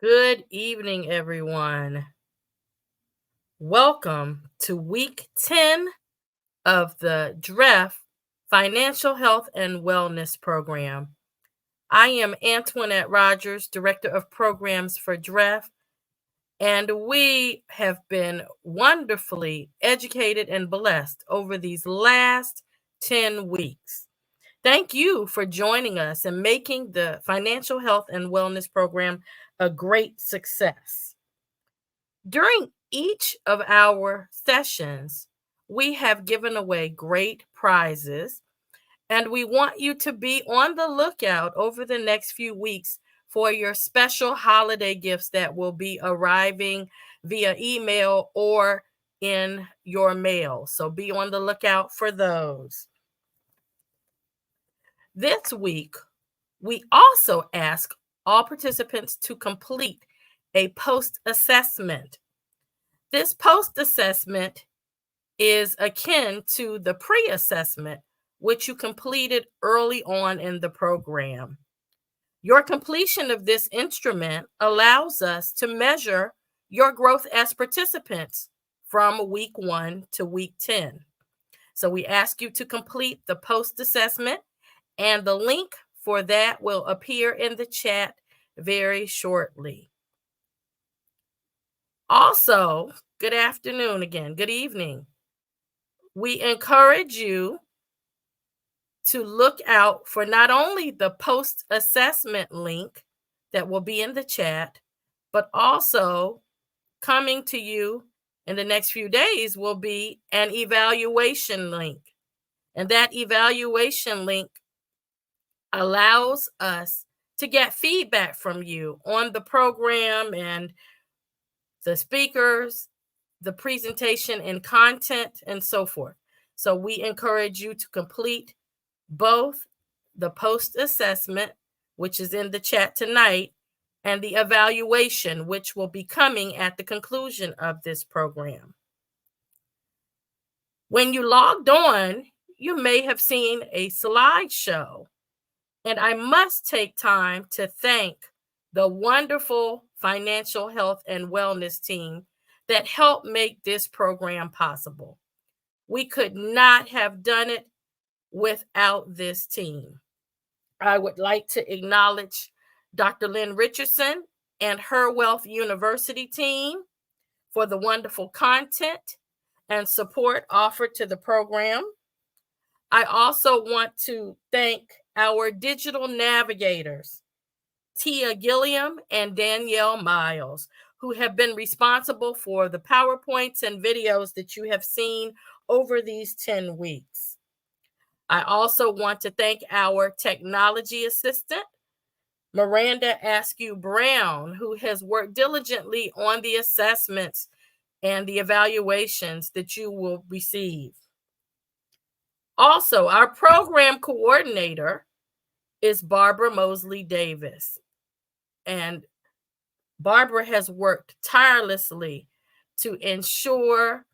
Good evening, everyone. Welcome to week 10 of the DREF Financial Health and Wellness Program. I am Antoinette Rogers, Director of Programs for DREF, and we have been wonderfully educated and blessed over these last 10 weeks. Thank you for joining us and making the Financial Health and Wellness Program a great success. During each of our sessions, we have given away great prizes, and we want you to be on the lookout over the next few weeks for your special holiday gifts that will be arriving via email or in your mail. So be on the lookout for those. This week, we also ask all participants to complete a post-assessment. This post-assessment is akin to the pre-assessment, which you completed early on in the program. Your completion of this instrument allows us to measure your growth as participants from week 1 to week 10. So we ask you to complete the post-assessment, and the link for that will appear in the chat very shortly. Also, good afternoon again, good evening. We encourage you to look out for not only the post-assessment link that will be in the chat, but also coming to you in the next few days will be an evaluation link. And that evaluation link allows us to get feedback from you on the program and the speakers, the presentation and content, and so forth. So we encourage you to complete both the post-assessment, which is in the chat tonight, and the evaluation, which will be coming at the conclusion of this program. When you logged on, you may have seen a slideshow, and I must take time to thank the wonderful financial health and wellness team that helped make this program possible. We could not have done it without this team. I would like to acknowledge Dr. Lynn Richardson and her Wealth University team for the wonderful content and support offered to the program. I also want to thank our digital navigators, Tia Gilliam and Danielle Miles, who have been responsible for the PowerPoints and videos that you have seen over these 10 weeks. I also want to thank our technology assistant, Miranda Askew Brown, who has worked diligently on the assessments and the evaluations that you will receive. Also, our program coordinator is Barbara Mosley Davis. And Barbara has worked tirelessly to ensure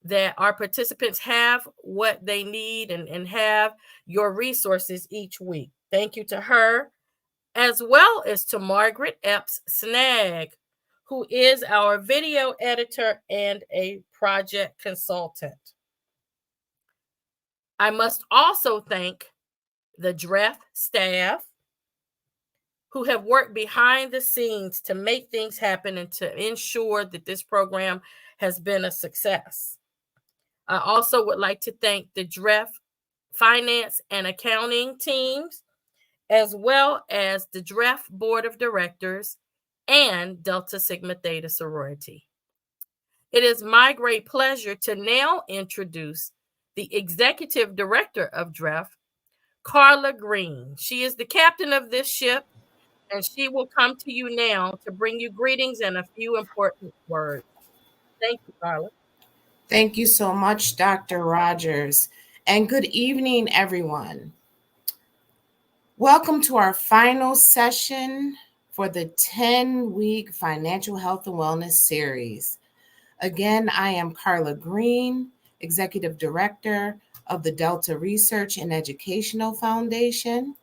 that our participants have what they need and have your resources each week. Thank you to her, as well as to Margaret Epps Snag, who is our video editor and a project consultant. I must also thank the DREF staff who have worked behind the scenes to make things happen and to ensure that this program has been a success. I also would like to thank the DREF finance and accounting teams, as well as the DREF board of directors and Delta Sigma Theta sorority. It is my great pleasure to now introduce the executive director of DREF, Carla Green. She is the captain of this ship, and she will come to you now to bring you greetings and a few important words. Thank you, Carla. Thank you so much, Dr. Rogers, and good evening, everyone. Welcome to our final session for the 10-week Financial Health and Wellness series. Again, I am Carla Green, Executive Director of the Delta Research and Educational Foundation.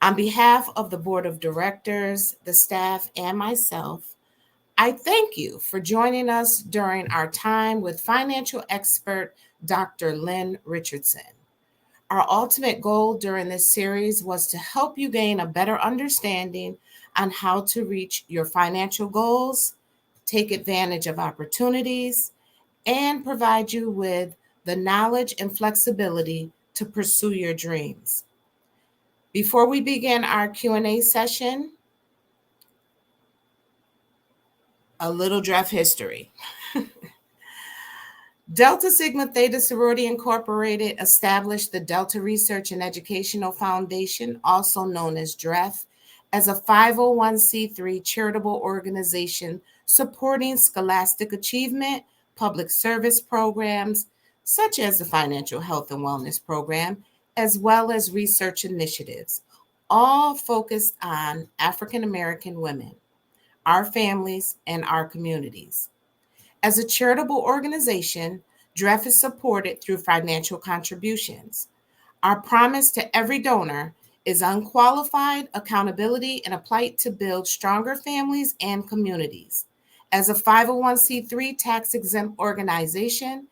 On behalf of the board of directors, the staff, and myself, I thank you for joining us during our time with financial expert Dr. Lynn Richardson. Our ultimate goal during this series was to help you gain a better understanding on how to reach your financial goals, take advantage of opportunities, and provide you with the knowledge and flexibility to pursue your dreams. Before we begin our Q&A session, a little DREF history. Delta Sigma Theta Sorority Incorporated established the Delta Research and Educational Foundation, also known as DREF, as a 501c3 charitable organization supporting scholastic achievement, public service programs, such as the Financial Health and Wellness Program, as well as research initiatives, all focused on African American women, our families, and our communities. As a charitable organization, DREF is supported through financial contributions. Our promise to every donor is unqualified accountability and a plight to build stronger families and communities. As a 501c3 tax-exempt organization,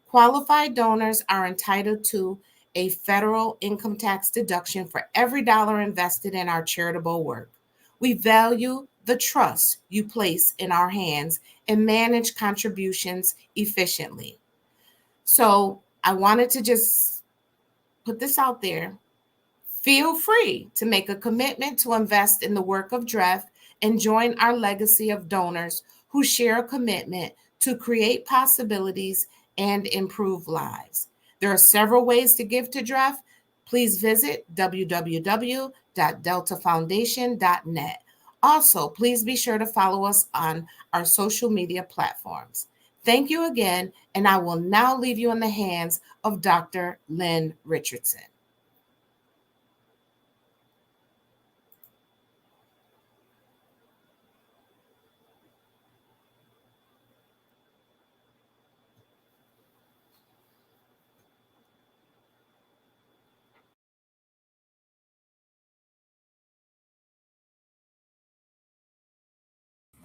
qualified donors are entitled to a federal income tax deduction for every dollar invested in our charitable work. We value the trust you place in our hands and manage contributions efficiently. So I wanted to just put this out there. Feel free to make a commitment to invest in the work of DREF and join our legacy of donors who share a commitment to create possibilities and improve lives. There are several ways to give to DREF. Please visit www.deltafoundation.net. Also, please be sure to follow us on our social media platforms. Thank you again, and I will now leave you in the hands of Dr. Lynn Richardson.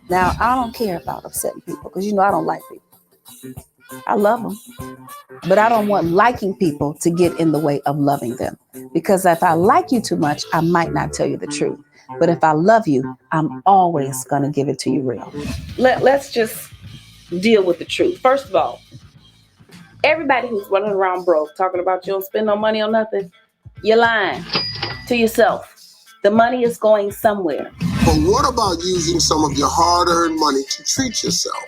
Now, I don't care about upsetting people because I don't like people. I love them, but I don't want liking people to get in the way of loving them. Because if I like you too much, I might not tell you the truth. But if I love you, I'm always going to give it to you real. Let's just deal with the truth. First of all, everybody who's running around broke, talking about you don't spend no money on nothing, you're lying to yourself. The money is going somewhere. But what about using some of your hard-earned money to treat yourself?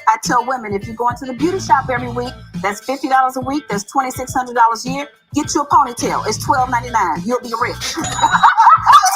I tell women, if you go into the beauty shop every week, that's $50 a week, that's $2,600 a year, get you a ponytail. It's $12.99. You'll be rich.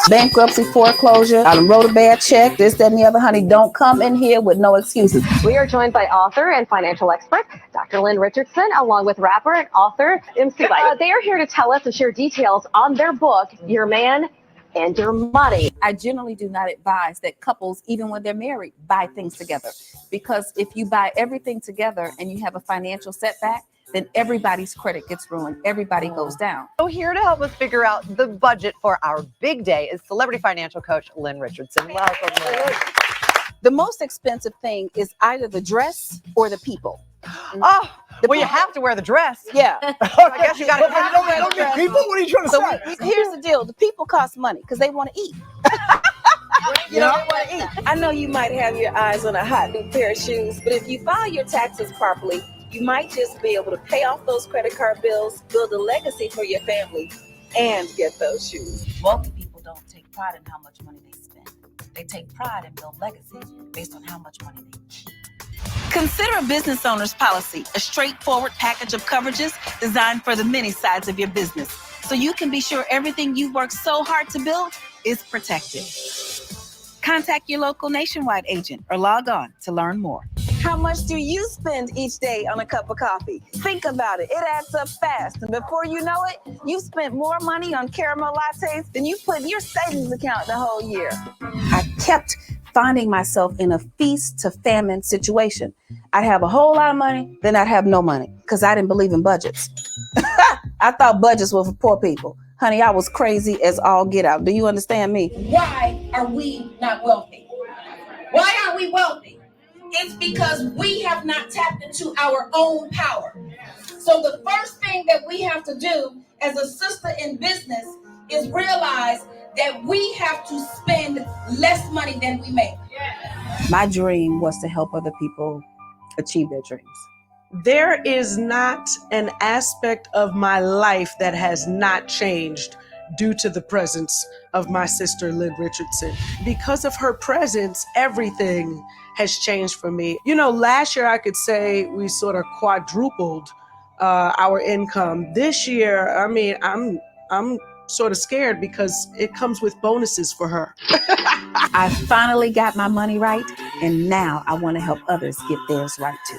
Bankruptcy, foreclosure, I wrote a bad check, this, that, and the other. Honey, don't come in here with no excuses. We are joined by author and financial expert, Dr. Lynn Richardson, along with rapper and author, MC Light. They are here to tell us and share details on their book, Your Man and Your Money. I generally do not advise that couples, even when they're married, buy things together. Because if you buy everything together and you have a financial setback, then everybody's credit gets ruined. Everybody goes down. So here to help us figure out the budget for our big day is celebrity financial coach Lynn Richardson. Welcome, Lynn. The most expensive thing is either the dress or the people. Oh, you have to wear the dress. Yeah. I guess you got to wear the dress. People, what are you trying to say? Here's the deal. The people cost money because they want to eat. They want to eat. I know you might have your eyes on a hot new pair of shoes, but if you file your taxes properly, you might just be able to pay off those credit card bills, build a legacy for your family, and get those shoes. Wealthy people don't take pride in how much money they spend. They take pride and build legacy based on how much money they keep. Consider a business owner's policy, a straightforward package of coverages designed for the many sides of your business, so you can be sure everything you've worked so hard to build is protected. Contact your local Nationwide agent or log on to learn more. How much do you spend each day on a cup of coffee? Think about it. It adds up fast. And before you know it, you've spent more money on caramel lattes than you put in your savings account the whole year. I kept finding myself in a feast to famine situation. I'd have a whole lot of money, then I'd have no money because I didn't believe in budgets. I thought budgets were for poor people. Honey, I was crazy as all get out. Do you understand me? Why are we not wealthy? Why aren't we wealthy? It's because we have not tapped into our own power. So the first thing that we have to do as a sister in business is realize that we have to spend less money than we make. My dream was to help other people achieve their dreams. There is not an aspect of my life that has not changed due to the presence of my sister, Lynn Richardson. Because of her presence, everything has changed for me. You know, last year I could say we sort of quadrupled our income. This year, I mean, I'm sort of scared because it comes with bonuses for her. I finally got my money right, and now I want to help others get theirs right too.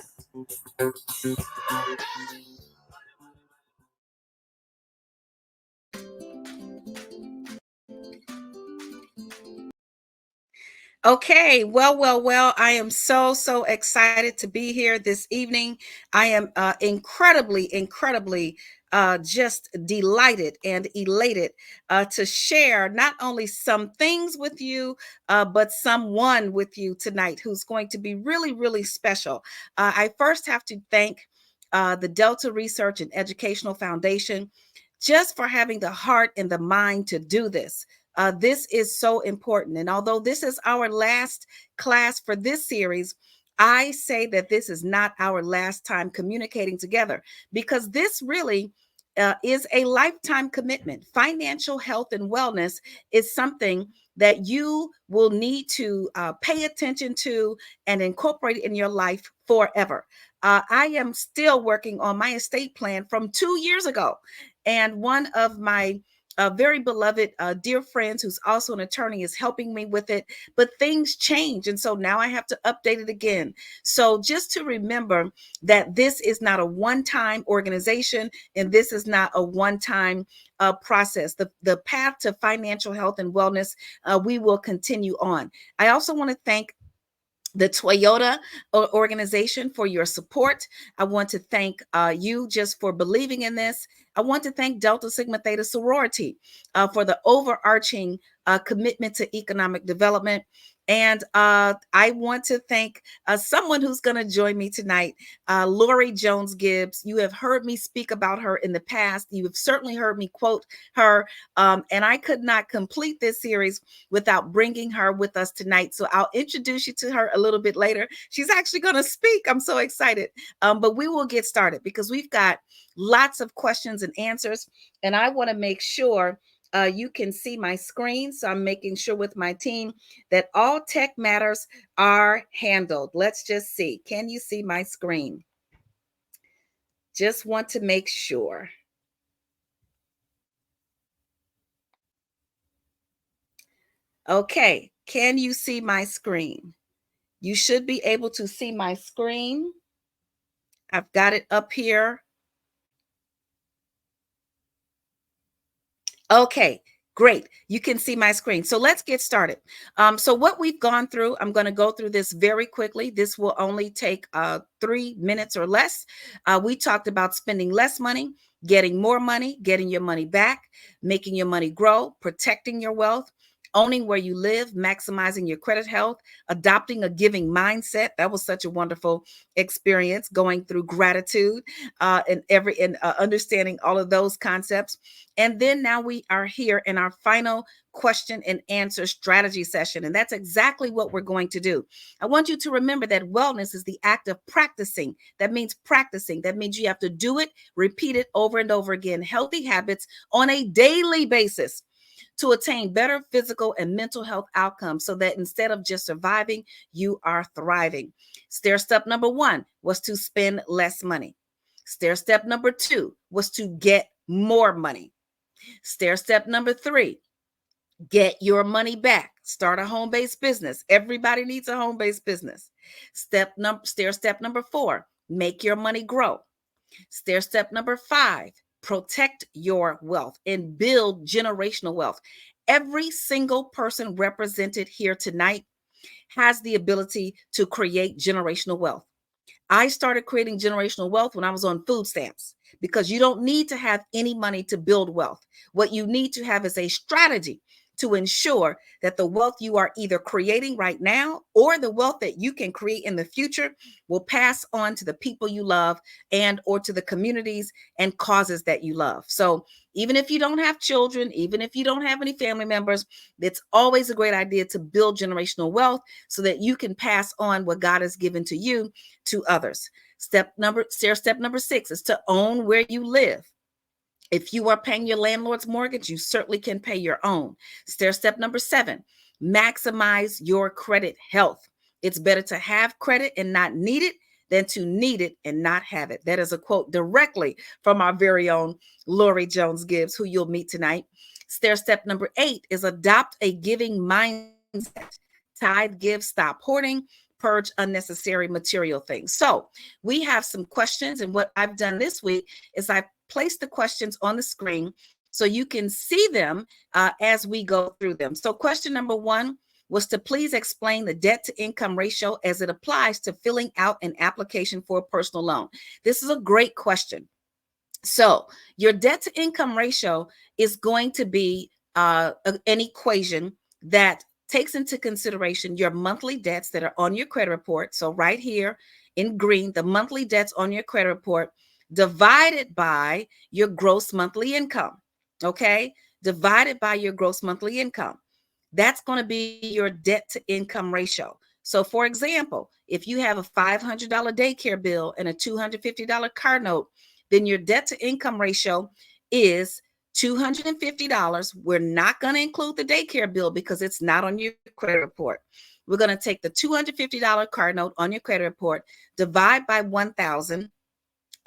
Okay, well, I am so excited to be here this evening. I am incredibly just delighted and elated to share not only some things with you, but someone with you tonight who's going to be really special. I first have to thank the Delta Research and Educational Foundation just for having the heart and the mind to do this. This is so important. And although this is our last class for this series, I say that this is not our last time communicating together, because this really is a lifetime commitment. Financial health and wellness is something that you will need to pay attention to and incorporate in your life forever. I am still working on my estate plan from 2 years ago. And one of my very beloved dear friends who's also an attorney is helping me with it, but things change. And so now I have to update it again. So just to remember that this is not a one-time organization, and this is not a one-time process. The path to financial health and wellness, we will continue on. I also want to thank the Toyota organization for your support. I want to thank you just for believing in this. I want to thank Delta Sigma Theta Sorority for the overarching commitment to economic development. And I want to thank someone who's going to join me tonight, Lori Jones-Gibbs. You have heard me speak about her in the past. You have certainly heard me quote her. And I could not complete this series without bringing her with us tonight. So I'll introduce you to her a little bit later. She's actually going to speak. I'm so excited. But we will get started because we've got lots of questions and answers. And I want to make sure you can see my screen. So I'm making sure with my team that all tech matters are handled. Let's just see. Can you see my screen? Just want to make sure. Okay. Can you see my screen? You should be able to see my screen. I've got it up here. Okay, great. You can see my screen. So let's get started. So what we've gone through, I'm going to go through this very quickly. This will only take 3 minutes or less. We talked about spending less money, getting more money, getting your money back, making your money grow, protecting your wealth, owning where you live, maximizing your credit health, adopting a giving mindset. That was such a wonderful experience, going through gratitude and understanding all of those concepts. And then now we are here in our final question and answer strategy session. And that's exactly what we're going to do. I want you to remember that wellness is the act of practicing. That means practicing. That means you have to do it, repeat it over and over again. Healthy habits on a daily basis to attain better physical and mental health outcomes so that instead of just surviving, you are thriving. Stair step number 1 was to spend less money. Stair step number 2 was to get more money. Stair step number 3, get your money back. Start a home-based business. Everybody needs a home-based business. Stair step number 4, make your money grow. Stair step number 5, protect your wealth and build generational wealth. Every single person represented here tonight has the ability to create generational wealth. I started creating generational wealth when I was on food stamps. because you don't need to have any money to build wealth. What you need to have is a strategy to ensure that the wealth you are either creating right now or the wealth that you can create in the future will pass on to the people you love and or to the communities and causes that you love. So even if you don't have children, even if you don't have any family members, it's always a great idea to build generational wealth so that you can pass on what God has given to you to others. Step number 6 is to own where you live. If you are paying your landlord's mortgage, you certainly can pay your own. Step number 7, maximize your credit health. It's better to have credit and not need it than to need it and not have it. That is a quote directly from our very own Lori Jones Gibbs, who you'll meet tonight. Step number 8 is adopt a giving mindset. Tithe, give, stop hoarding, purge unnecessary material things. So we have some questions, and what I've done this week is I place the questions on the screen so you can see them as we go through them. So question number 1 was to please explain the debt to income ratio as it applies to filling out an application for a personal loan. This is a great question. So your debt to income ratio is going to be an equation that takes into consideration your monthly debts that are on your credit report. So right here in green, the monthly debts on your credit report divided by your gross monthly income, okay? Divided by your gross monthly income. That's going to be your debt to income ratio. So for example, if you have a $500 daycare bill and a $250 car note, then your debt to income ratio is $250. We're not going to include the daycare bill because it's not on your credit report. We're going to take the $250 car note on your credit report, divide by 1,000,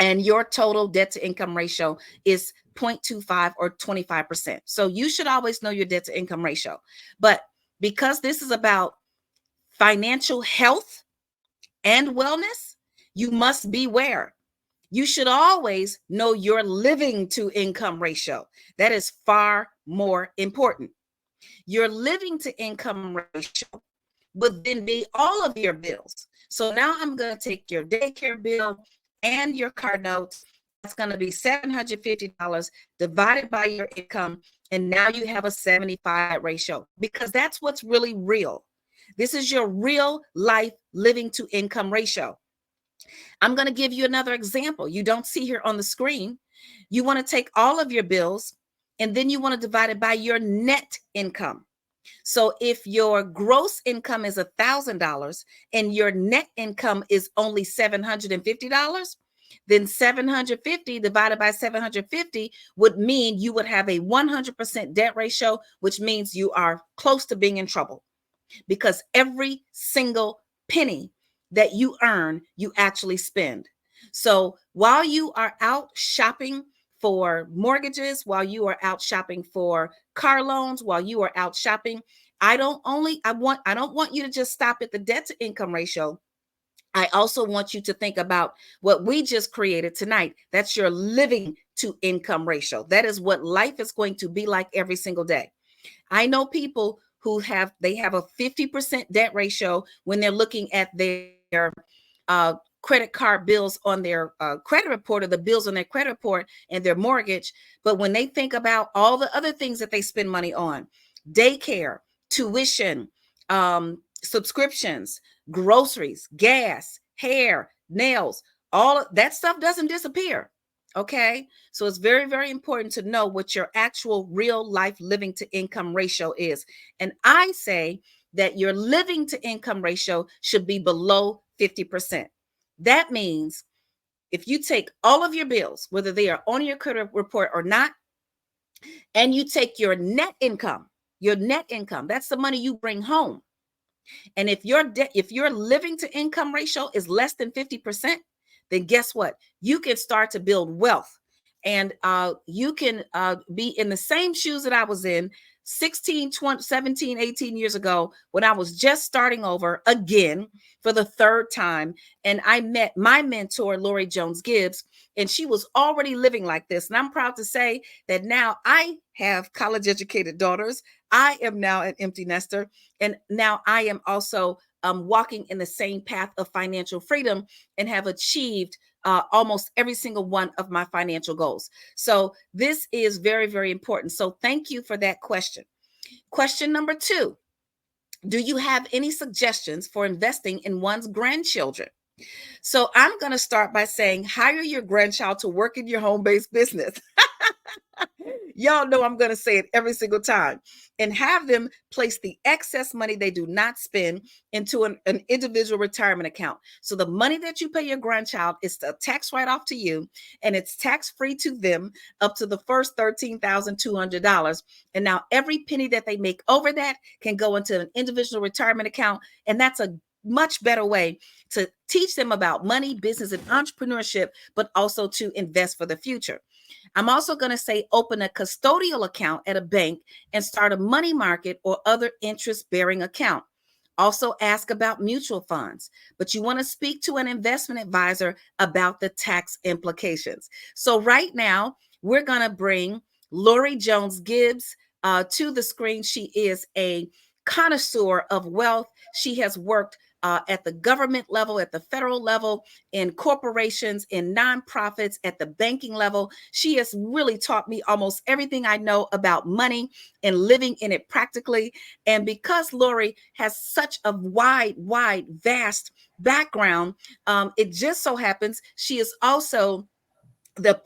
and your total debt to income ratio is 0.25 or 25%. So you should always know your debt to income ratio. But because this is about financial health and wellness, you must beware. You should always know your living to income ratio. That is far more important. Your living to income ratio would then be all of your bills. So now I'm going to take your daycare bill and your car notes. That's going to be $750 divided by your income. And now you have a 75 ratio because that's what's really real. This is your real life living to income ratio. I'm going to give you another example. You don't see here on the screen. You want to take all of your bills and then you want to divide it by your net income. So if your gross income is $1,000 and your net income is only $750, then 750 divided by 750 would mean you would have a 100% debt ratio, which means you are close to being in trouble because every single penny that you earn, you actually spend. So while you are out shopping for mortgages, while you are out shopping for car loans, while you are out shopping, I don't want you to just stop at the debt to income ratio. I also want you to think about what we just created tonight. That's your living to income ratio. That is what life is going to be like every single day. I know people who have a 50% debt ratio when they're looking at their credit card bills on their credit report or the bills on their credit report and their mortgage. But when they think about all the other things that they spend money on, daycare, tuition, subscriptions, groceries, gas, hair, nails, all of that stuff doesn't disappear. Okay. So it's very, very important to know what your actual real life living to income ratio is. And I say that your living to income ratio should be below 50%. That means if you take all of your bills, whether they are on your credit report or not, and you take your net income, that's the money you bring home. And if your living to income ratio is less than 50%, then guess what? You can start to build wealth. And you can be in the same shoes that I was in 16, 20, 17, 18 years ago when I was just starting over again for the third time. And I met my mentor, Lori Jones Gibbs, and she was already living like this. And I'm proud to say that now I have college educated daughters. I am now an empty nester. And now I am also walking in the same path of financial freedom and have achieved almost every single one of my financial goals. So this is very, very important. So thank you for that question. Question number 2, do you have any suggestions for investing in one's grandchildren? So I'm going to start by saying, hire your grandchild to work in your home-based business. Y'all know I'm going to say it every single time. And have them place the excess money they do not spend into an individual retirement account. So the money that you pay your grandchild is a tax write-off to you, and it's tax-free to them up to the first $13,200. And now every penny that they make over that can go into an individual retirement account. And that's a much better way to teach them about money, business, and entrepreneurship, but also to invest for the future. I'm also going to say open a custodial account at a bank and start a money market or other interest-bearing account. Also ask about mutual funds, but you want to speak to an investment advisor about the tax implications. So right now, we're going to bring Lori Jones-Gibbs to the screen. She is a connoisseur of wealth. She has worked at the government level, at the federal level, in corporations, in nonprofits, at the banking level. She has really taught me almost everything I know about money and living in it practically. And because Lori has such a wide, vast background, it just so happens she is also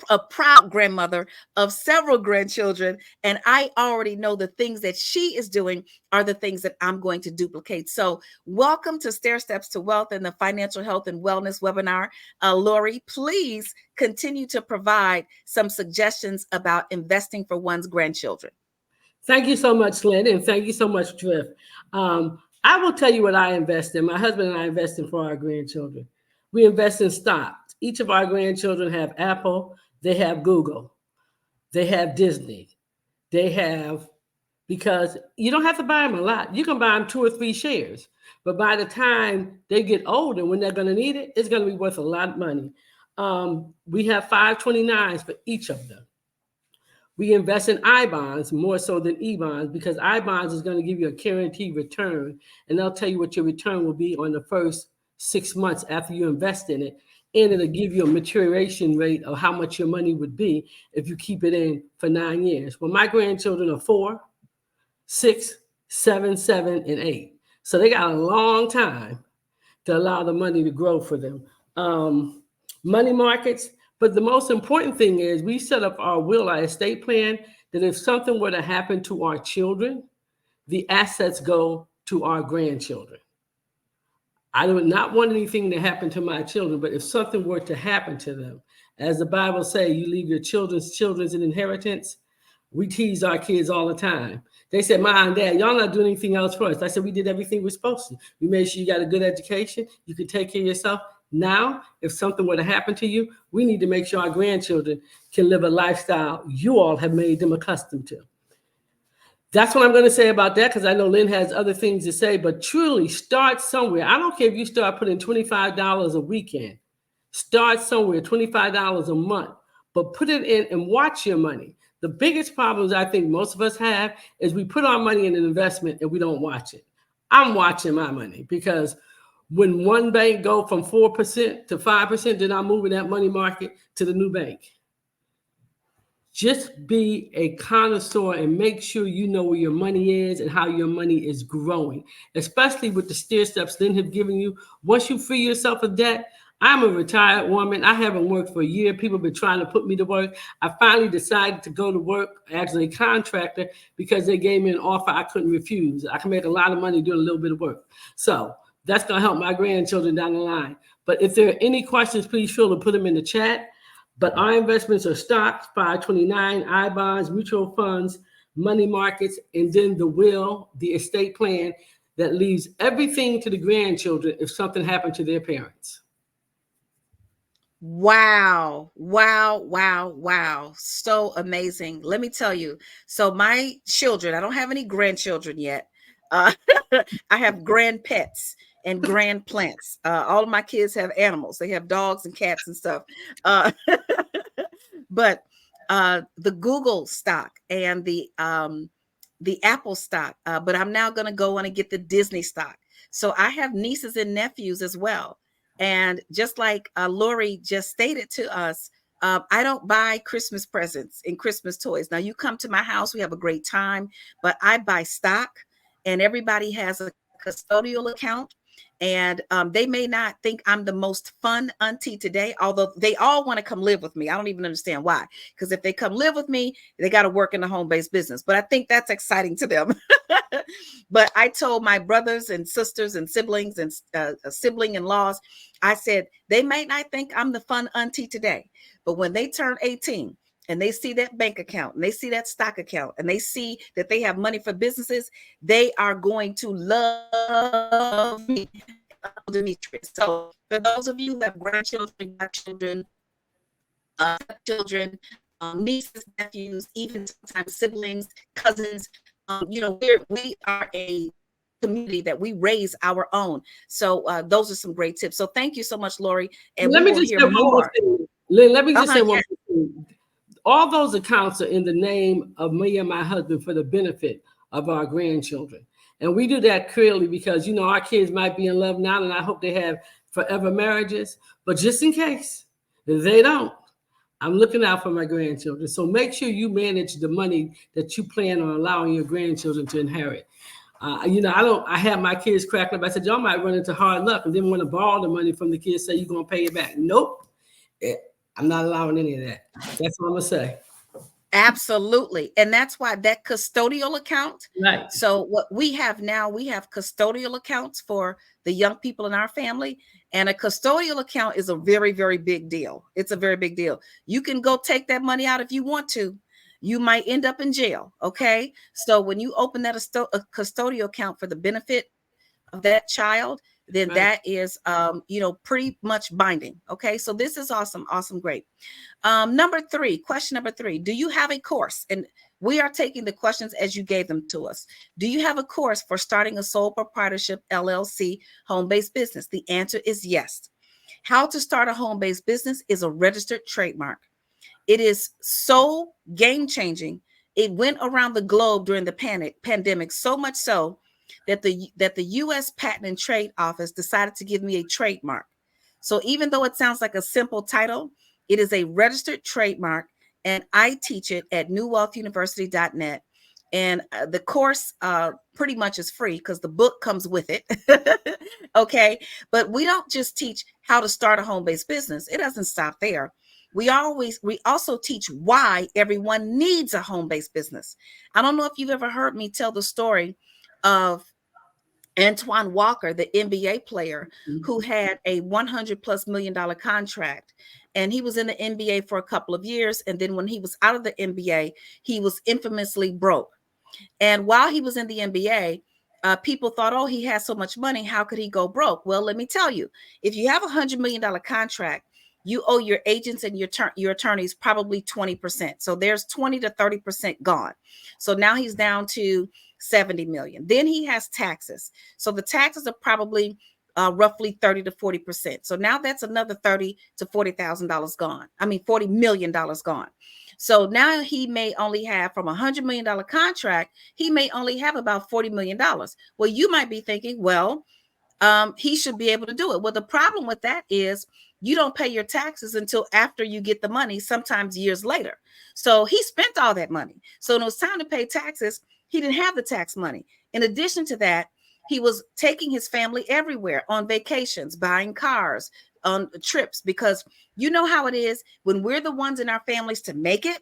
a proud grandmother of several grandchildren. And I already know the things that she is doing are the things that I'm going to duplicate. So welcome to Stair Steps to Wealth and the Financial Health and Wellness webinar. Lori, please continue to provide some suggestions about investing for one's grandchildren. Thank you so much, Lynn, and thank you so much, DREF. I will tell you what I invest in. My husband and I invest in for our grandchildren. We invest in stocks. Each of our grandchildren have Apple, they have Google, they have Disney, they have, because you don't have to buy them a lot. You can buy them 2 or 3 shares, but by the time they get older, when they're going to need it, it's going to be worth a lot of money. We have 529s for each of them. We invest in I-bonds more so than E-bonds, because I-bonds is going to give you a guaranteed return, and they'll tell you what your return will be on the first 6 months after you invest in it. And it'll give you a maturation rate of how much your money would be if you keep it in for 9 years. Well, my grandchildren are 4, 6, 7, 7, and 8. So they got a long time to allow the money to grow for them. Money markets. But the most important thing is we set up our will, our estate plan, that if something were to happen to our children, the assets go to our grandchildren. I do not want anything to happen to my children, but if something were to happen to them, as the Bible says, you leave your children's an inheritance. We tease our kids all the time. They said, Mom and Dad, y'all not doing anything else for us. I said, we did everything we're supposed to. We made sure you got a good education. You could take care of yourself. Now, if something were to happen to you, we need to make sure our grandchildren can live a lifestyle you all have made them accustomed to. That's what I'm going to say about that, because I know Lynn has other things to say, but truly start somewhere. I don't care if you start putting $25 a weekend. Start somewhere, $25 a month, but put it in and watch your money. The biggest problems I think most of us have is we put our money in an investment and we don't watch it. I'm watching my money, because when one bank go from 4% to 5%, then I'm moving that money market to the new bank. Just be a connoisseur and make sure you know where your money is and how your money is growing, especially with the stair steps Lynn have given you. Once you free yourself of debt, I'm a retired woman. I haven't worked for a year. People have been trying to put me to work. I finally decided to go to work as a contractor because they gave me an offer I couldn't refuse. I can make a lot of money doing a little bit of work. So that's going to help my grandchildren down the line. But if there are any questions, please feel to put them in the chat. But our investments are stocks, 529, I-bonds, mutual funds, money markets, and then the will, the estate plan that leaves everything to the grandchildren if something happened to their parents. Wow. So amazing. Let me tell you. So my children, I don't have any grandchildren yet. I have grand pets and grand plants. All of my kids have animals. They have dogs and cats and stuff. But the Google stock and the Apple stock, but I'm now going to go on and get the Disney stock. So I have nieces and nephews as well And just like Lori just stated to us, I don't buy Christmas presents and Christmas toys. Now, you come to my house, we have a great time, but I buy stock, and everybody has a custodial account. And they may not think I'm the most fun auntie today, although they all want to come live with me. I don't even understand why. Because if they come live with me, they got to work in the home-based business. But I think that's exciting to them. But I told my brothers and sisters and siblings and sibling-in-laws, I said, they might not think I'm the fun auntie today, but when they turn 18 and they see that bank account and they see that stock account and they see that they have money for businesses, they are going to love me. Demetrius. So for those of you who have grandchildren, children, children, nieces, nephews, even sometimes siblings, cousins, we are a community that we raise our own. So those are some great tips. So thank you so much, Lori. And let we me will just hear say one more more. thing. Lynn, let me just say one Yeah. more thing. All those accounts are in the name of me and my husband for the benefit of our grandchildren. And we do that clearly because, our kids might be in love now, and I hope they have forever marriages. But just in case they don't, I'm looking out for my grandchildren. So make sure you manage the money that you plan on allowing your grandchildren to inherit. I have my kids cracking up. I said, y'all might run into hard luck and then want to borrow the money from the kids, say you're going to pay it back. Nope. I'm not allowing any of that. That's what I'm going to say. Absolutely. And that's why that custodial account. Right. So what we have now, we have custodial accounts for the young people in our family. And a custodial account is a very, very big deal. It's a very big deal. You can go take that money out if you want to. You might end up in jail. Okay. So when you open that a custodial account for the benefit of that child, then that is, pretty much binding. Okay. So this is awesome. Awesome. Great. Question number 3, do you have a course? And we are taking the questions as you gave them to us. Do you have a course for starting a sole proprietorship LLC home-based business? The answer is yes. How to start a home-based business is a registered trademark. It is so game-changing. It went around the globe during the pandemic, so much so that the U.S. Patent and Trade Office decided to give me a trademark. So even though it sounds like a simple title, it is a registered trademark, and I teach it at newwealthuniversity.net. And the course pretty much is free because the book comes with it. Okay. But we don't just teach how to start a home-based business. It doesn't stop there. We also teach why everyone needs a home-based business. I don't know if you've ever heard me tell the story of Antoine Walker, the NBA player who had a $100+ million contract. And he was in the NBA for a couple of years. And then when he was out of the NBA, he was infamously broke. And while he was in the NBA, people thought, oh, he has so much money, how could he go broke? Well, let me tell you, if you have $100 million contract, you owe your agents and your attorneys probably 20%. So there's 20 to 30% gone. So now he's down to 70 million. Then he has taxes. So the taxes are probably roughly 30 to 40%. So now that's another $30,000 to $40,000 gone. I mean, $40 million gone. So now he may only have, from $100 million contract, he may only have about $40 million. Well, you might be thinking, well, he should be able to do it. Well, the problem with that is you don't pay your taxes until after you get the money, sometimes years later. So he spent all that money. So when it was time to pay taxes, he didn't have the tax money. In addition to that, he was taking his family everywhere on vacations, buying cars, on trips, because you know how it is when we're the ones in our families to make it,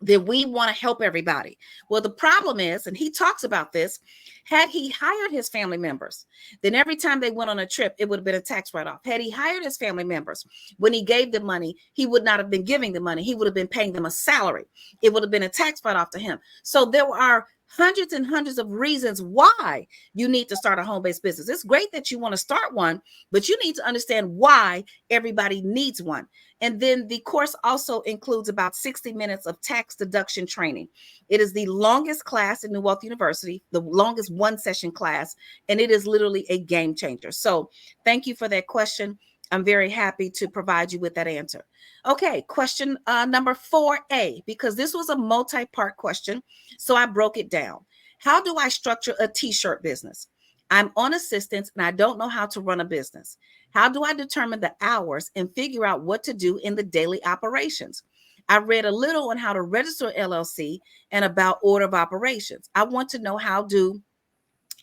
then we want to help everybody. Well, the problem is, and he talks about this, had he hired his family members, then every time they went on a trip, it would have been a tax write-off. Had he hired his family members, when he gave them money, he would not have been giving the money. He would have been paying them a salary. It would have been a tax write-off to him. So there are hundreds and hundreds of reasons why you need to start a home-based business. It's great that you want to start one, but you need to understand why everybody needs one. And then the course also includes about 60 minutes of tax deduction training. It is the longest class in New Wealth University, the longest one-session class, and it is literally a game changer. So thank you for that question. I'm very happy to provide you with that answer. Okay, question number 4A, because this was a multi-part question, so I broke it down. How do I structure a t-shirt business? I'm on assistance and I don't know how to run a business. How do I determine the hours and figure out what to do in the daily operations? I read a little on how to register LLC and about order of operations. I want to know how do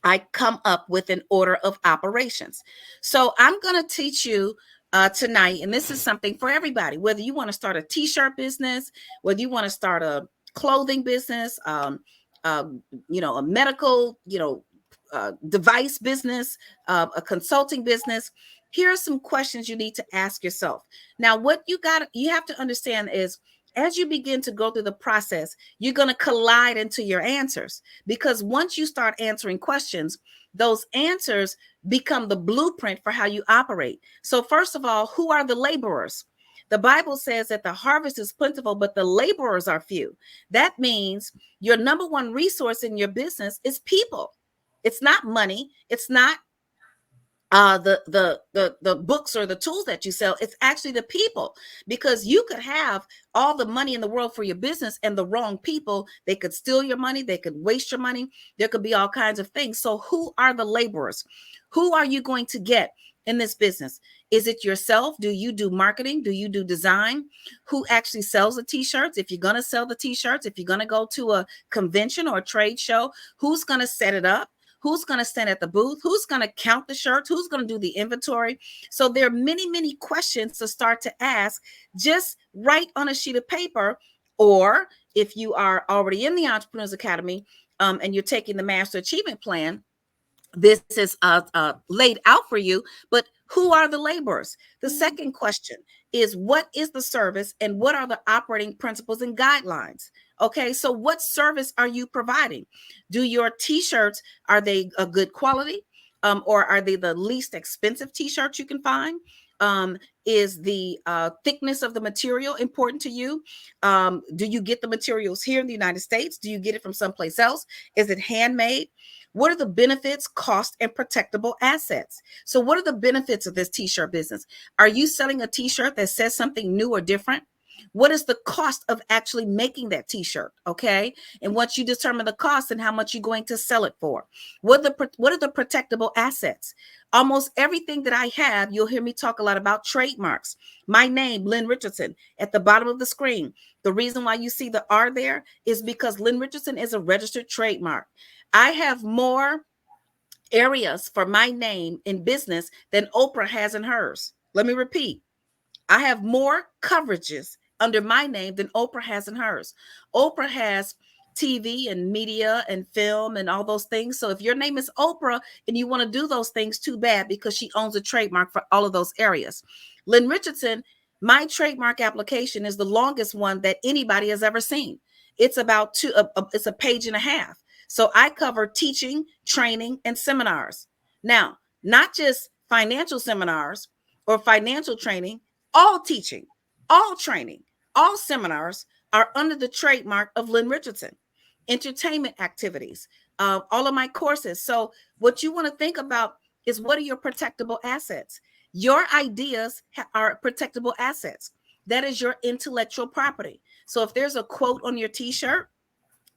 I come up with an order of operations. So I'm going to teach you tonight, and this is something for everybody, whether you want to start a t-shirt business, whether you want to start a clothing business, a medical, device business, a consulting business. Here are some questions you need to ask yourself. Now, what you have to understand is, as you begin to go through the process, you're going to collide into your answers, because once you start answering questions, those answers become the blueprint for how you operate. So first of all, who are the laborers? The Bible says that the harvest is plentiful, but the laborers are few. That means your number one resource in your business is people. It's not money. It's not the books or the tools that you sell. It's actually the people, because you could have all the money in the world for your business and the wrong people, they could steal your money, they could waste your money, there could be all kinds of things. So who are the laborers? Who are you going to get in this business? Is it yourself? Do you do marketing? Do you do design? Who actually sells the t-shirts? If you're going to sell the t-shirts, if you're going to go to a convention or a trade show, who's going to set it up? Who's going to stand at the booth? Who's going to count the shirts? Who's going to do the inventory? So there are many, many questions to start to ask. Just write on a sheet of paper, or if you are already in the Entrepreneurs Academy and you're taking the Master Achievement Plan, this is laid out for you. But who are the laborers? The second question is, what is the service and what are the operating principles and guidelines? Okay, so what service are you providing? Do your t-shirts, are they a good quality? Or are they the least expensive t-shirts you can find? Is the thickness of the material important to you? Do you get the materials here in the United States? Do you get it from someplace else? Is it handmade? What are the benefits, cost, and protectable assets? So what are the benefits of this t-shirt business? Are you selling a t-shirt that says something new or different? What is the cost of actually making that t-shirt? Okay. And once you determine the cost and how much you're going to sell it for, what are the protectable assets? Almost everything that I have, you'll hear me talk a lot about trademarks. My name, Lynn Richardson, at the bottom of the screen. The reason why you see the R there is because Lynn Richardson is a registered trademark. I have more areas for my name in business than Oprah has in hers. Let me repeat. I have more coverages under my name than Oprah has in hers. Oprah has TV and media and film and all those things. So if your name is Oprah and you want to do those things, too bad, because she owns a trademark for all of those areas. Lynn Richardson, my trademark application is the longest one that anybody has ever seen. It's about it's a page and a half. So I cover teaching, training, and seminars. Now, not just financial seminars or financial training, all teaching, all training, all seminars are under the trademark of Lynn Richardson. Entertainment activities, all of my courses. So what you want to think about is, what are your protectable assets? Your ideas are protectable assets. That is your intellectual property. So if there's a quote on your t-shirt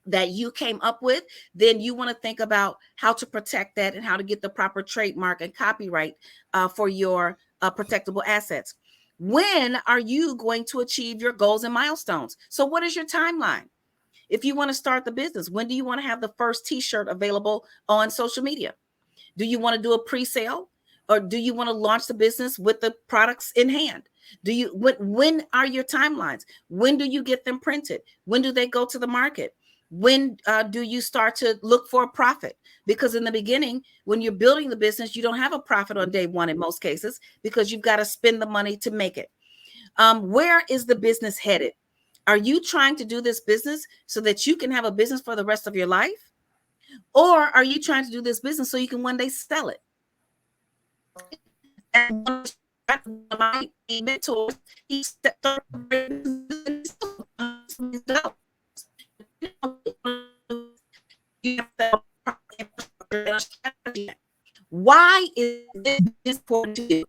that you came up with, then you want to think about how to protect that and how to get the proper trademark and copyright for your protectable assets. When are you going to achieve your goals and milestones? So what is your timeline? If you want to start the business, when do you want to have the first t-shirt available on social media? Do you want to do a pre-sale, or do you want to launch the business with the products in hand? When are your timelines? When do you get them printed? When do they go to the market? When do you start to look for a profit? Because in the beginning, when you're building the business, you don't have a profit on day one in most cases, because you've got to spend the money to make it. Where is the business headed? Are you trying to do this business so that you can have a business for the rest of your life? Or are you trying to do this business so you can one day sell it? And one of my mentors, he started why is this important to you?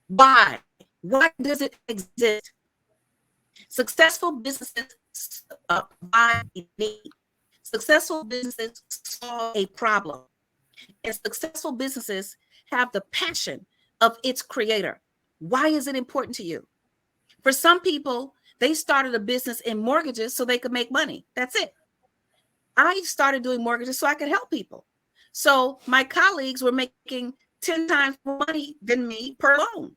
Why? Why does it exist? Successful businesses provide a need. Successful businesses solve a problem. And successful businesses have the passion of its creator. Why is it important to you? For some people, they started a business in mortgages so they could make money. That's it. I started doing mortgages so I could help people. So my colleagues were making 10 times more money than me per loan.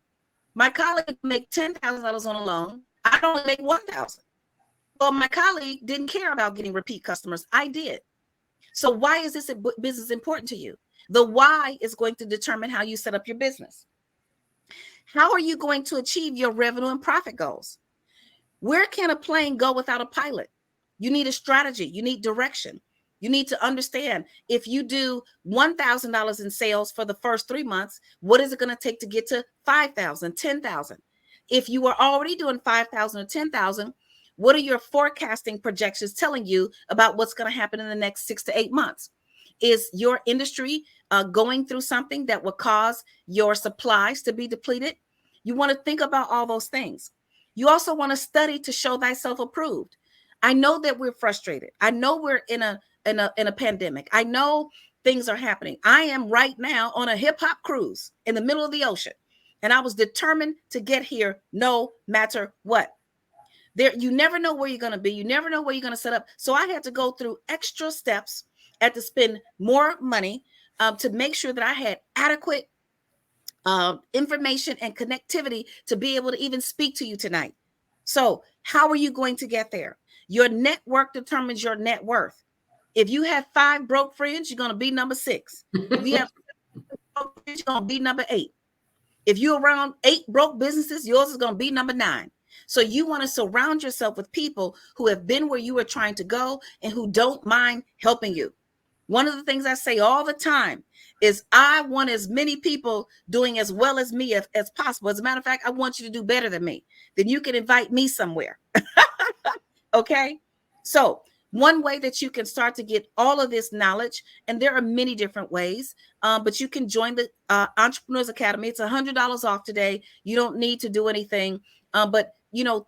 My colleague make $10,000 on a loan. I only make $1,000. Well, my colleague didn't care about getting repeat customers. I did. So why is this business important to you? The why is going to determine how you set up your business. How are you going to achieve your revenue and profit goals? Where can a plane go without a pilot? You need a strategy. You need direction. You need to understand if you do $1,000 in sales for the first 3 months, what is it going to take to get to 5,000, 10,000? If you are already doing 5,000 or 10,000, what are your forecasting projections telling you about what's going to happen in the next 6 to 8 months? Is your industry going through something that will cause your supplies to be depleted? You want to think about all those things. You also want to study to show thyself approved. I know that we're frustrated. I know we're in a pandemic. I know things are happening. I am right now on a hip hop cruise in the middle of the ocean, and I was determined to get here no matter what. You never know where you're going to be. You never know where you're going to set up. So I had to go through extra steps. I had to spend more money to make sure that I had adequate information and connectivity to be able to even speak to you tonight. So how are you going to get there? Your network determines your net worth. If you have 5 broke friends, you're going to be number 6. If you have 7 broke friends, you're going to be number 8. If you're around 8 broke businesses, yours is going to be number 9. So you want to surround yourself with people who have been where you are trying to go and who don't mind helping you. One of the things I say all the time is I want as many people doing as well as me as possible. As a matter of fact, I want you to do better than me. Then you can invite me somewhere. Okay? So one way that you can start to get all of this knowledge, and there are many different ways, but you can join the Entrepreneurs Academy. It's $100 off today. You don't need to do anything. But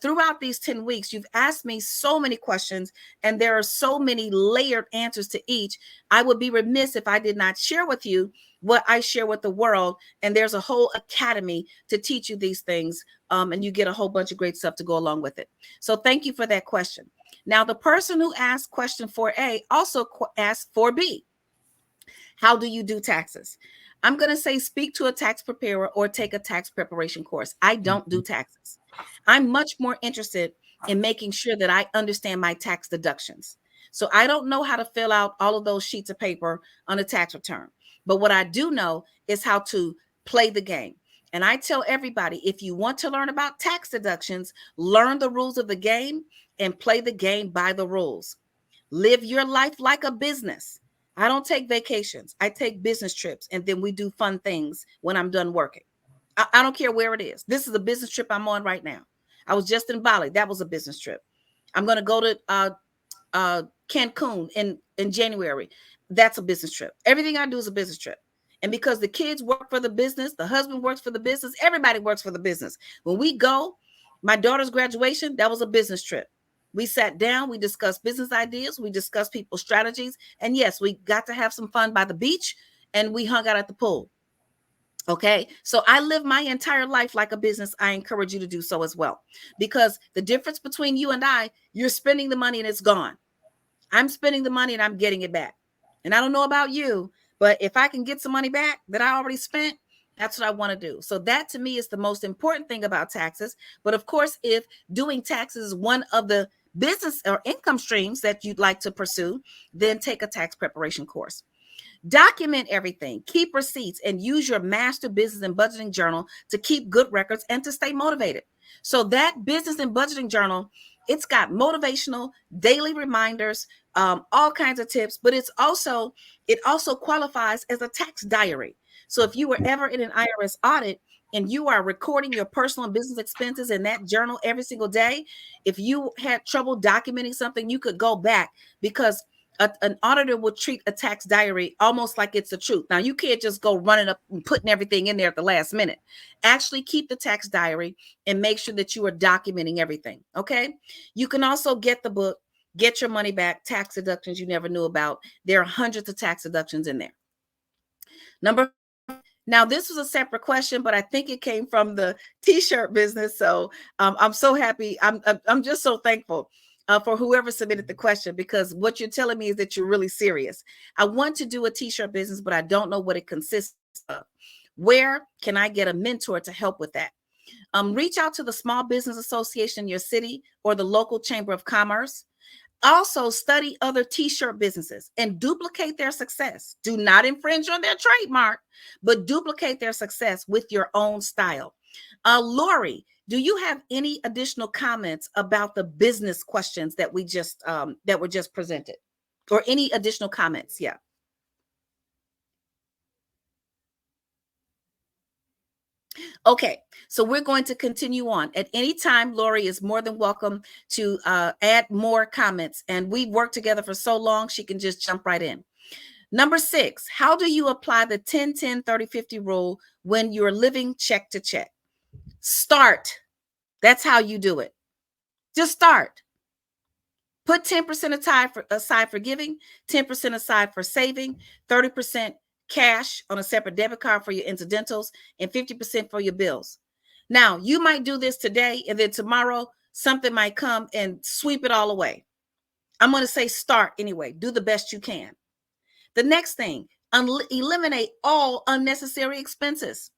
throughout these 10 weeks, you've asked me so many questions, and there are so many layered answers to each. I would be remiss if I did not share with you what I share with the world. And there's a whole academy to teach you these things. And you get a whole bunch of great stuff to go along with it. So thank you for that question. Now, the person who asked question 4A also asked 4B. How do you do taxes? I'm going to say speak to a tax preparer or take a tax preparation course. I don't do taxes. I'm much more interested in making sure that I understand my tax deductions. So I don't know how to fill out all of those sheets of paper on a tax return. But what I do know is how to play the game. And I tell everybody, if you want to learn about tax deductions, learn the rules of the game and play the game by the rules. Live your life like a business. I don't take vacations. I take business trips, and then we do fun things when I'm done working. I don't care where it is. This is a business trip I'm on right now. I was just in Bali. That was a business trip. I'm going to go to Cancun in January. That's a business trip. Everything I do is a business trip. And because the kids work for the business, the husband works for the business, everybody works for the business. When we go, my daughter's graduation, that was a business trip. We sat down, we discussed business ideas, we discussed people's strategies. And yes, we got to have some fun by the beach, and we hung out at the pool. Okay, so I live my entire life like a business. I encourage you to do so as well, because the difference between you and I, you're spending the money and it's gone. I'm spending the money and I'm getting it back. And I don't know about you, but if I can get some money back that I already spent, that's what I want to do. So that to me is the most important thing about taxes. But of course, if doing taxes is one of the business or income streams that you'd like to pursue, then take a tax preparation course. Document everything, keep receipts, and use your master business and budgeting journal to keep good records and to stay motivated. So that business and budgeting journal, it's got motivational daily reminders, all kinds of tips, but it also qualifies as a tax diary. So if you were ever in an IRS audit and you are recording your personal and business expenses in that journal every single day, if you had trouble documenting something, you could go back, because an auditor will treat a tax diary almost like it's the truth. Now, you can't just go running up and putting everything in there at the last minute. Actually keep the tax diary and make sure that you are documenting everything. Okay. You can also get the book, Get Your Money Back, Tax Deductions You Never Knew About. There are hundreds of tax deductions in there. Now, this was a separate question, but I think it came from the T-shirt business. So I'm so happy. I'm just so thankful for whoever submitted the question, because what you're telling me is that you're really serious. I want to do a T-shirt business, but I don't know what it consists of. Where can I get a mentor to help with that? Reach out to the Small Business Association in your city or the local Chamber of Commerce. Also, study other T-shirt businesses and duplicate their success. Do not infringe on their trademark, but duplicate their success with your own style. Lori, do you have any additional comments about the business questions that we just that were just presented, or any additional comments? Yeah. Okay, so we're going to continue on. At any time, Lori is more than welcome to add more comments. And we've worked together for so long, she can just jump right in. Number 6, how do you apply the 10-10-30-50 rule when you're living check to check? Start. That's how you do it. Just start. Put 10% aside for giving, 10% aside for saving, 30% cash on a separate debit card for your incidentals, and 50% for your bills. Now, you might do this today, and then tomorrow something might come and sweep it all away. I'm going to say start anyway. Do the best you can. The next thing, eliminate all unnecessary expenses.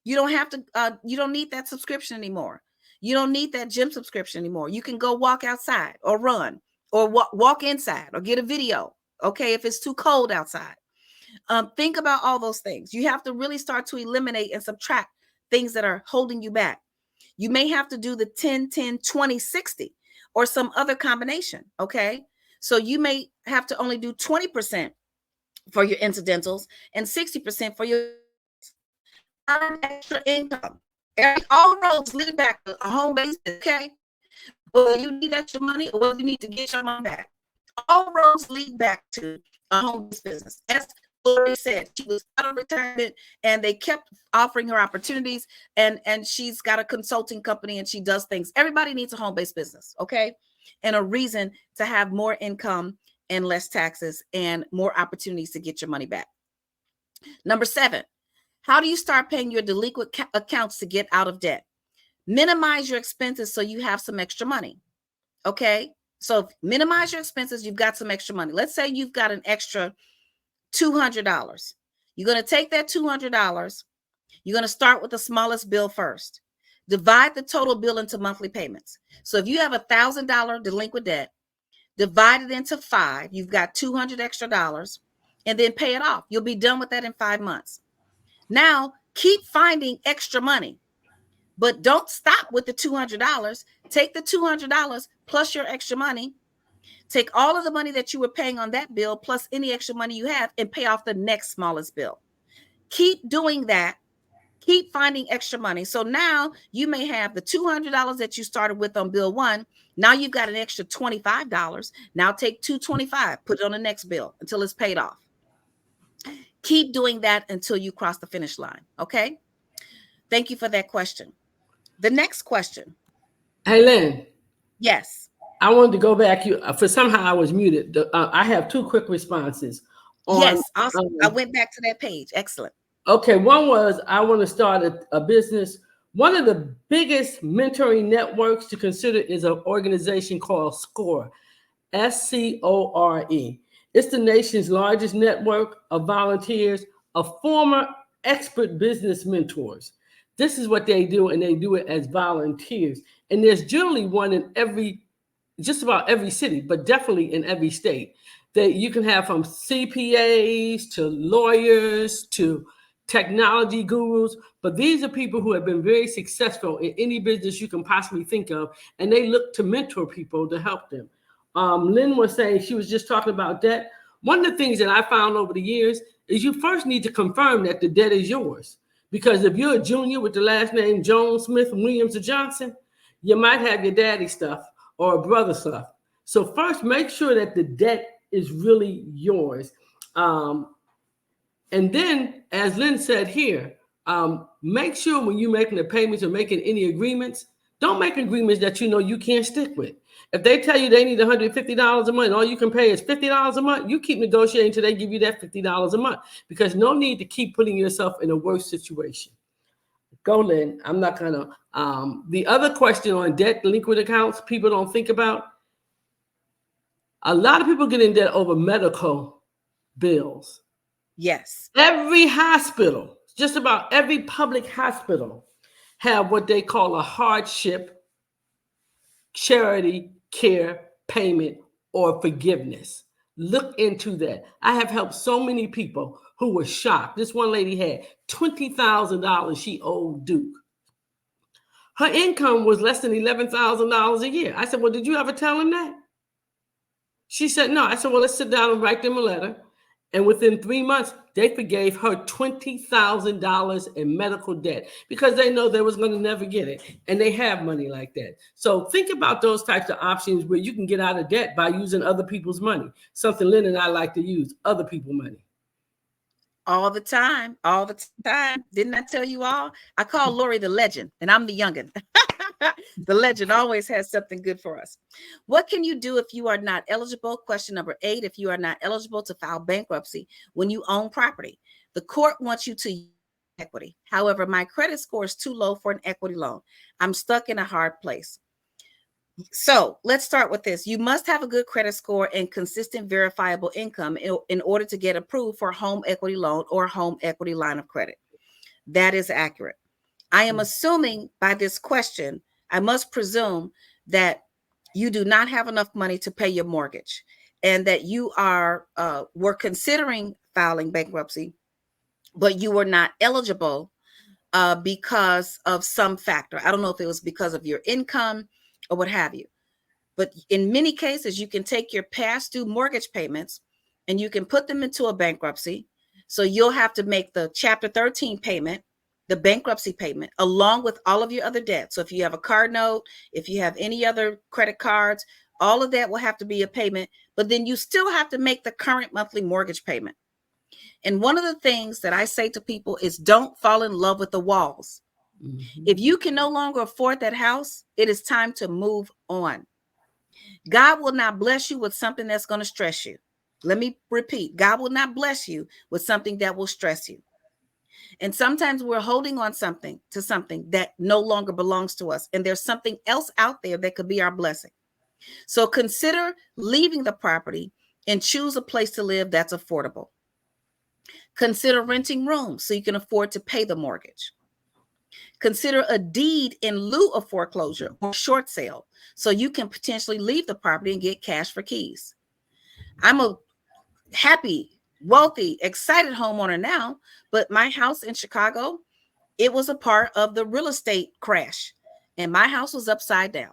You don't have to, you don't need that subscription anymore. You don't need that gym subscription anymore. You can go walk outside or run or walk inside or get a video. Okay, if it's too cold outside. Think about all those things. You have to really start to eliminate and subtract things that are holding you back. You may have to do the 10-10-20-60 or some other combination. Okay, so you may have to only do 20% for your incidentals and 60% for your extra income. All roads lead back to a home base. Okay, whether you need extra money or whether you need to get your money back, all roads lead back to a home base business. As Lori said, she was out of retirement and they kept offering her opportunities, and she's got a consulting company and she does things. Everybody needs a home-based business, okay? And a reason to have more income and less taxes and more opportunities to get your money back. Number 7, how do you start paying your delinquent accounts to get out of debt? Minimize your expenses so you have some extra money, okay? So minimize your expenses, you've got some extra money. Let's say you've got an extra $200. You're going to take that $200. You're going to start with the smallest bill first. Divide the total bill into monthly payments. So if you have $1,000 delinquent debt, divide it into 5. You've got $200 extra dollars, and then pay it off. You'll be done with that in 5 months. Now, keep finding extra money, but don't stop with the $200. Take the $200 plus your extra money. Take all of the money that you were paying on that bill plus any extra money you have and pay off the next smallest bill. Keep doing that. Keep finding extra money. So now you may have the $200 that you started with on bill 1. Now you've got an extra $25. Now take $225, put it on the next bill until it's paid off. Keep doing that until you cross the finish line. Okay. Thank you for that question. The next question. Hey, Lynn. Yes. I wanted to go back. For somehow I was muted. I have 2 quick responses. Yes, awesome. I went back to that page. Excellent. Okay, one was I want to start a business. One of the biggest mentoring networks to consider is an organization called SCORE, SCORE. It's the nation's largest network of volunteers, of former expert business mentors. This is what they do, and they do it as volunteers. And there's generally one in just about every city, but definitely in every state. That you can have from CPAs to lawyers to technology gurus, but these are people who have been very successful in any business you can possibly think of, and they look to mentor people to help them. Lynn was saying, she was just talking about debt. One of the things that I found over the years is you first need to confirm that the debt is yours. Because if you're a junior with the last name Jones, Smith, Williams, or Johnson, you might have your daddy stuff or a brother stuff. So first, make sure that the debt is really yours. And then, as Lynn said here, make sure when you're making the payments or making any agreements, don't make agreements that you know you can't stick with. If they tell you they need $150 a month, all you can pay is $50 a month, you keep negotiating until they give you that $50 a month, because no need to keep putting yourself in a worse situation. Go, Lynn. I'm not gonna. The other question on debt delinquent accounts people don't think about. A lot of people get in debt over medical bills. Yes. Every hospital, just about every public hospital, have what they call a hardship charity care payment or forgiveness. Look into that. I have helped so many people who were shocked. This one lady had $20,000 she owed Duke. Her income was less than $11,000 a year. I said, well, did you ever tell him that? She said, no. I said, well, let's sit down and write them a letter. And within 3 months, they forgave her $20,000 in medical debt because they know they was going to never get it. And they have money like that. So think about those types of options where you can get out of debt by using other people's money. Something Lynn and I like to use, other people's money. All the time. All the time. Didn't I tell you all? I call Lori the legend, and I'm the youngin'. The legend always has something good for us. What can you do if you are not eligible? Question number 8. If you are not eligible to file bankruptcy when you own property, the court wants you to use equity. However, my credit score is too low for an equity loan. I'm stuck in a hard place. So let's start with this. You must have a good credit score and consistent verifiable income in order to get approved for a home equity loan or home equity line of credit. That is accurate. I am assuming by this question, I must presume that you do not have enough money to pay your mortgage and that you were considering filing bankruptcy, but you were not eligible because of some factor. I don't know if it was because of your income or what have you. But in many cases, you can take your past due mortgage payments and you can put them into a bankruptcy. So you'll have to make the Chapter 13 payment, the bankruptcy payment, along with all of your other debts. So if you have a card note, if you have any other credit cards, all of that will have to be a payment. But then you still have to make the current monthly mortgage payment. And one of the things that I say to people is don't fall in love with the walls. Mm-hmm. If you can no longer afford that house, it is time to move on. God will not bless you with something that's going to stress you. Let me repeat. God will not bless you with something that will stress you. And sometimes we're holding on to something that no longer belongs to us. And there's something else out there that could be our blessing. So consider leaving the property and choose a place to live that's affordable. Consider renting rooms so you can afford to pay the mortgage. Consider a deed in lieu of foreclosure or short sale so you can potentially leave the property and get cash for keys. I'm a happy, wealthy, excited homeowner now, but my house in Chicago, it was a part of the real estate crash and my house was upside down.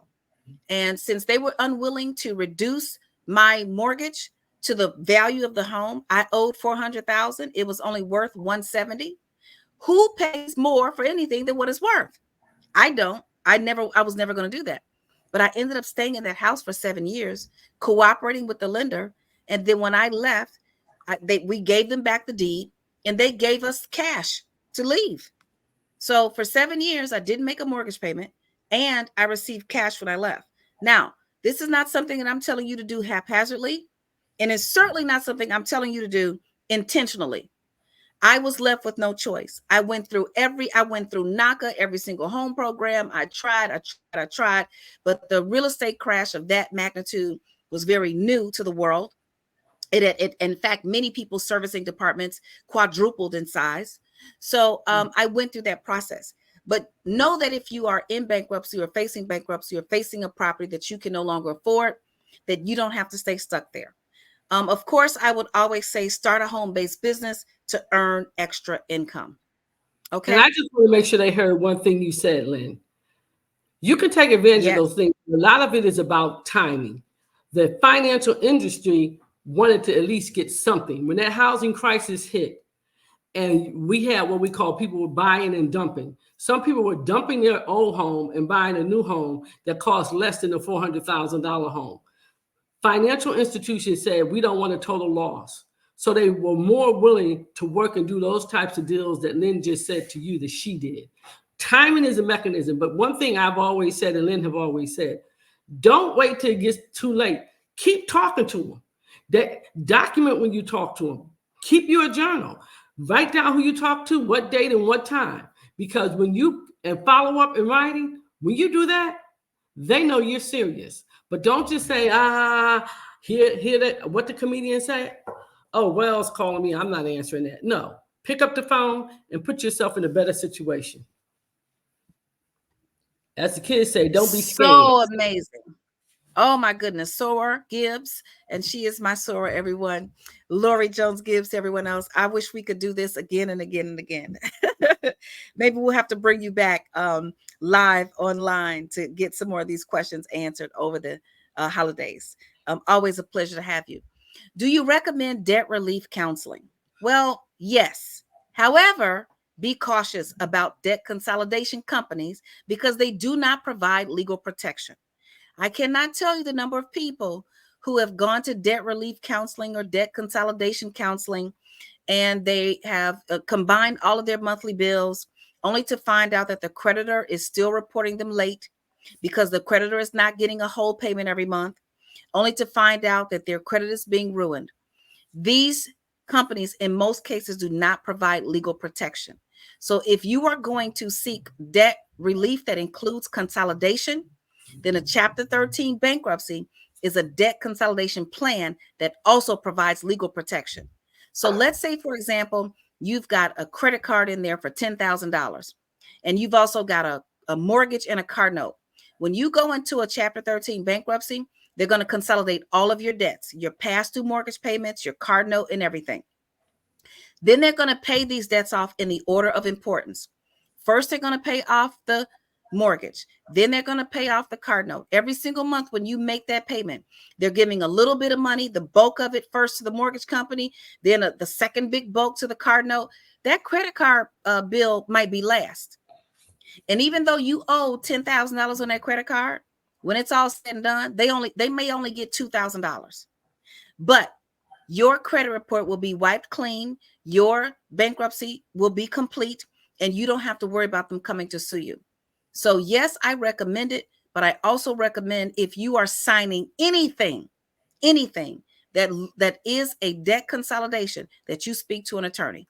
And since they were unwilling to reduce my mortgage to the value of the home, I owed $400,000. It was only worth $170,000. Who pays more for anything than what it's worth? I don't. I was never going to do that. But I ended up staying in that house for 7 years, cooperating with the lender. And then when I left, we gave them back the deed and they gave us cash to leave. So for 7 years, I didn't make a mortgage payment and I received cash when I left. Now, this is not something that I'm telling you to do haphazardly. And it's certainly not something I'm telling you to do intentionally. I was left with no choice. I went through NACA, every single home program. I tried, but the real estate crash of that magnitude was very new to the world. In fact, many people's servicing departments quadrupled in size. So I went through that process. But know that if you are in bankruptcy or facing a property that you can no longer afford, that you don't have to stay stuck there. Of course, I would always say start a home-based business to earn extra income. Okay. And I just want to make sure they heard one thing you said, Lynn. You can take advantage of those things. A lot of it is about timing. The financial industry wanted to at least get something. When that housing crisis hit, and we had what we call people were buying and dumping. Some people were dumping their old home and buying a new home that cost less than a $400,000 home. Financial institutions said, we don't want a total loss. So they were more willing to work and do those types of deals that Lynn just said to you that she did. Timing is a mechanism. But one thing I've always said, and Lynn have always said, Don't wait till it gets too late. Keep talking to them. Document when you talk to them. Keep your journal. Write down who you talk to, what date and what time. Because when you and follow up in writing, when you do that, they know you're serious. But don't just say, hear that what the comedian said. Oh, Wells calling me. I'm not answering that. No, pick up the phone and put yourself in a better situation. As the kids say, don't be scared. So amazing. Oh my goodness, Sora Gibbs, and she is my Sora, everyone. Lori Jones Gibbs, everyone else. I wish we could do this again and again and again. Maybe we'll have to bring you back live online to get some more of these questions answered over the holidays. Always a pleasure to have you. Do you recommend debt relief counseling? Well, yes. However, be cautious about debt consolidation companies because they do not provide legal protection. I cannot tell you the number of people who have gone to debt relief counseling or debt consolidation counseling, and they have combined all of their monthly bills only to find out that the creditor is still reporting them late because the creditor is not getting a whole payment every month, only to find out that their credit is being ruined. These companies, in most cases, do not provide legal protection. So if you are going to seek debt relief that includes consolidation, then a Chapter 13 bankruptcy is a debt consolidation plan that also provides legal protection. So let's say, for example, you've got a credit card in there for $10,000, and you've also got a mortgage and a car note. When you go into a Chapter 13 bankruptcy, they're going to consolidate all of your debts, your past due mortgage payments, your car note, and everything. Then they're going to pay these debts off in the order of importance. First, they're going to pay off the mortgage. Then they're going to pay off the car note. Every single month when you make that payment, they're giving a little bit of money, the bulk of it first to the mortgage company, then the second big bulk to the car note. That credit card bill might be last. And even though you owe $10,000 on that credit card, when it's all said and done, they may only get $2,000. But your credit report will be wiped clean, your bankruptcy will be complete, and you don't have to worry about them coming to sue you. So yes, I recommend it, but I also recommend if you are signing anything that is a debt consolidation, that you speak to an attorney.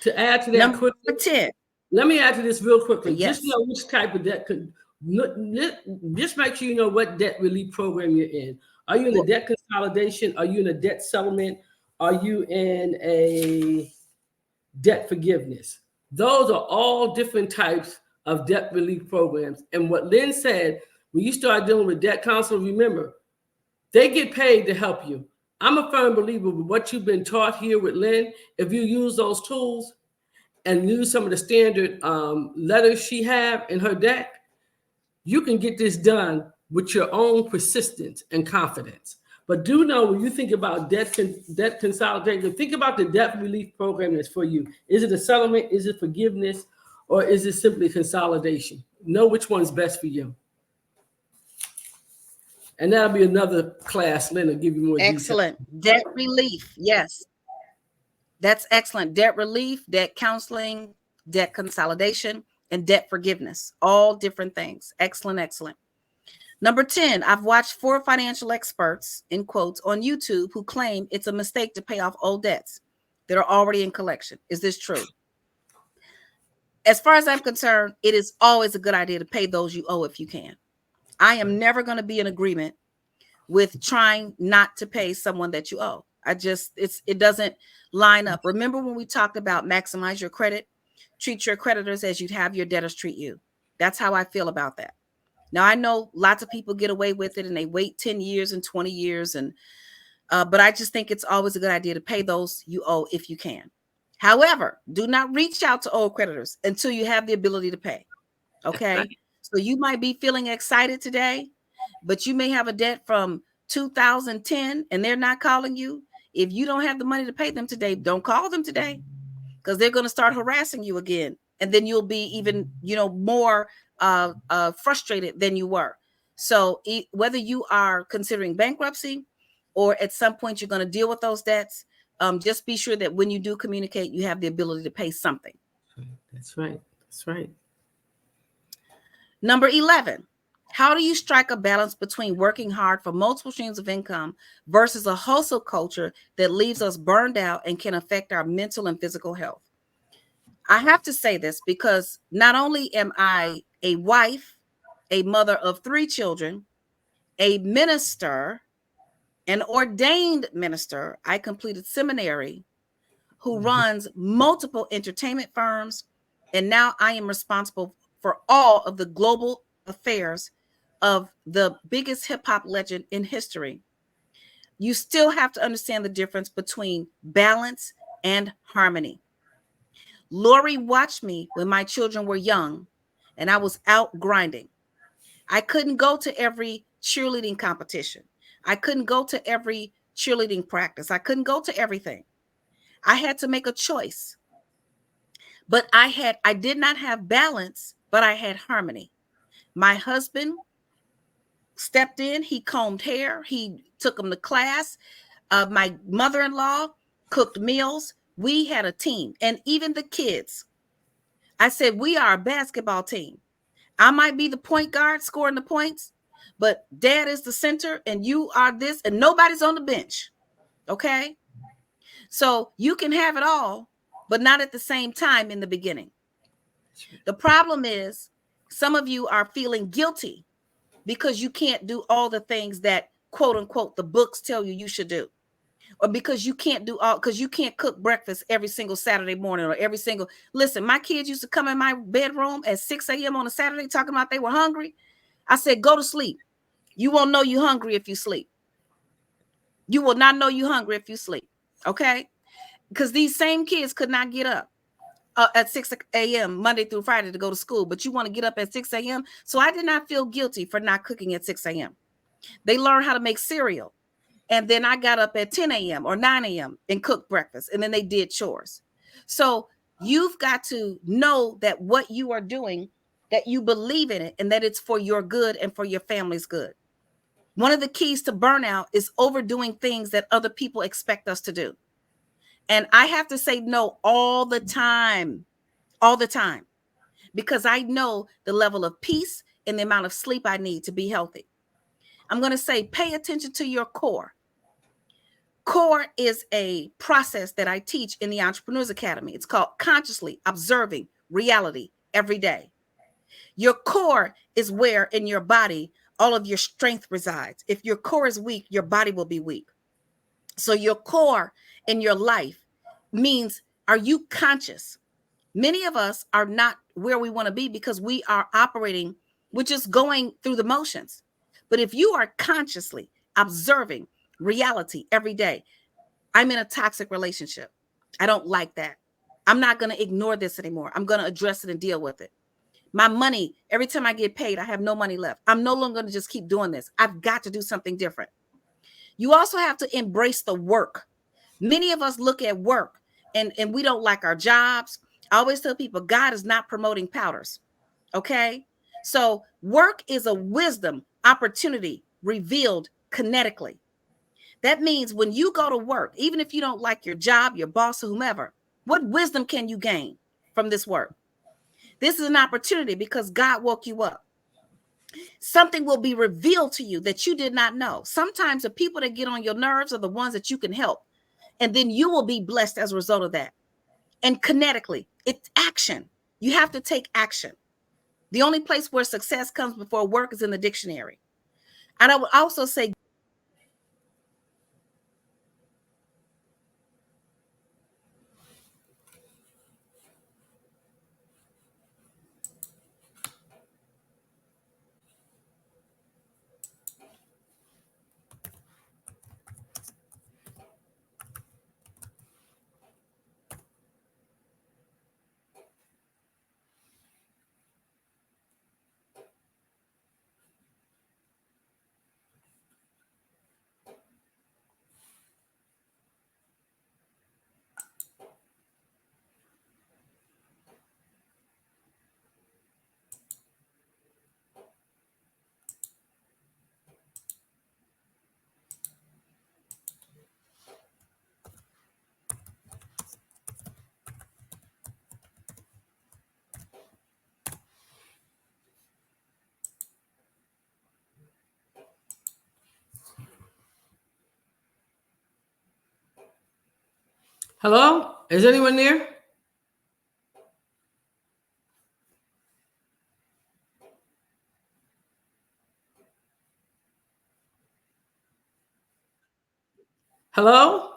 To add to that, Number 10. Let me add to this real quickly. Yes. Just know which type of debt just make sure you know what debt relief program you're in. Are you in a debt consolidation? Are you in a debt settlement? Are you in a debt forgiveness? Those are all different types of debt relief programs. And what Lynn said, when you start dealing with debt counsel, remember, they get paid to help you. I'm a firm believer with what you've been taught here with Lynn. If you use those tools and use some of the standard letters she have in her deck, you can get this done with your own persistence and confidence. But do know when you think about debt consolidation, think about the debt relief program that's for you. Is it a settlement? Is it forgiveness? Or is it simply consolidation? Know which one's best for you. And that'll be another class. Lynn will give you more Excellent. detail. Debt relief. Yes. That's excellent. Debt relief, debt counseling, debt consolidation, and debt forgiveness. All different things. Excellent, excellent. Number 10, I've watched 4 financial experts, in quotes, on YouTube who claim it's a mistake to pay off old debts that are already in collection. Is this true? As far as I'm concerned, it is always a good idea to pay those you owe if you can. I am never going to be in agreement with trying not to pay someone that you owe. It doesn't line up. Remember when we talked about maximize your credit, treat your creditors as you'd have your debtors treat you. That's how I feel about that. Now, I know lots of people get away with it and they wait 10 years and 20 years. But I just think it's always a good idea to pay those you owe if you can. However, do not reach out to old creditors until you have the ability to pay. Okay. So you might be feeling excited today, but you may have a debt from 2010 and they're not calling you. If you don't have the money to pay them today, don't call them today because they're going to start harassing you again. And then you'll be even, more frustrated than you were. So whether you are considering bankruptcy or at some point you're going to deal with those debts, just be sure that when you do communicate, you have the ability to pay something. That's right. That's right. Number 11, How do you strike a balance between working hard for multiple streams of income versus a hustle culture that leaves us burned out and can affect our mental and physical health? I have to say this because not only am I a wife, a mother of 3 children, a minister, an ordained minister, I completed seminary, who runs multiple entertainment firms, and now I am responsible for all of the global affairs of the biggest hip hop legend in history. You still have to understand the difference between balance and harmony. Lori watched me when my children were young and I was out grinding. I couldn't go to every cheerleading competition. I couldn't go to every cheerleading practice. I couldn't go to everything. I had to make a choice. But I did not have balance, but I had harmony. My husband stepped in, he combed hair, he took them to class. My mother-in-law cooked meals. We had a team, and even the kids. I said, we are a basketball team. I might be the point guard scoring the points, but dad is the center and you are this, and nobody's on the bench. Okay. So you can have it all, but not at the same time in the beginning. The problem is some of you are feeling guilty because you can't do all the things that quote unquote the books tell you you should do, or because you can't do all, because you can't cook breakfast every single Saturday morning or every single. Listen, my kids used to come in my bedroom at 6 a.m. on a Saturday talking about they were hungry. I said, go to sleep. You won't know you're hungry if you sleep. You will not know you're hungry if you sleep. Okay? Because these same kids could not get up at 6 a.m. Monday through Friday to go to school, but you want to get up at 6 a.m. So I did not feel guilty for not cooking at 6 a.m. They learned how to make cereal. And then I got up at 10 a.m. or 9 a.m. and cooked breakfast. And then they did chores. So you've got to know that what you are doing, that you believe in it and that it's for your good and for your family's good. One of the keys to burnout is overdoing things that other people expect us to do. And I have to say no all the time, because I know the level of peace and the amount of sleep I need to be healthy. I'm going to say, pay attention to your core. Core is a process that I teach in the Entrepreneurs Academy. It's called consciously observing reality every day. Your core is where in your body all of your strength resides. If your core is weak, your body will be weak. So your core in your life means, are you conscious? Many of us are not where we want to be because we are operating, we're just going through the motions. But if you are consciously observing reality every day, I'm in a toxic relationship. I don't like that. I'm not going to ignore this anymore. I'm going to address it and deal with it. My money, every time I get paid, I have no money left. I'm no longer going to just keep doing this. I've got to do something different. You also have to embrace the work. Many of us look at work and we don't like our jobs. I always tell people, God is not promoting powders. Okay. So work is a wisdom opportunity revealed kinetically. That means when you go to work, even if you don't like your job, your boss, or whomever, what wisdom can you gain from this work? This is an opportunity because God woke you up. Something will be revealed to you that you did not know. Sometimes the people that get on your nerves are the ones that you can help. And then you will be blessed as a result of that. And kinetically, it's action. You have to take action. The only place where success comes before work is in the dictionary. And I would also say, Hello? Is anyone there? Hello?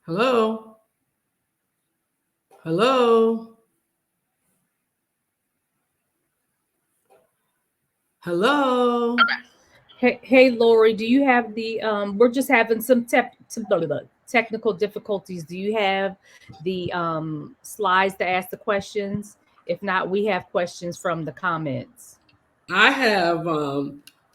Hello? Hello? Hello? Hey, Lori, do you have the we're just having some technical difficulties. Do you have the slides to ask the questions? If not, we have questions from the comments. I have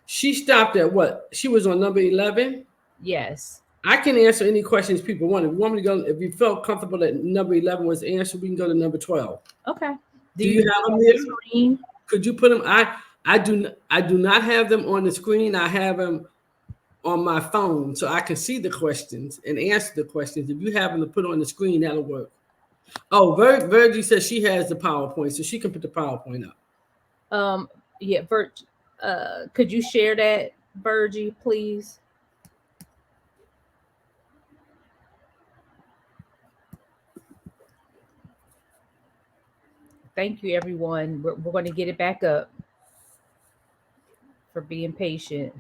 she stopped at what? She was on number 11? Yes. I can answer any questions people want. If you want me to go, if you felt comfortable that number 11 was answered, we can go to number 12. Okay. Do you have them there? Screen? Could you put them? I do not have them on the screen. I have them on my phone so I can see the questions and answer the questions. If you have them to put on the screen, that'll work. Oh, Virgie says she has the PowerPoint, so she can put the PowerPoint up. Yeah, could you share that, Virgie, please? Thank you, everyone. We're going to get it back up for being patient.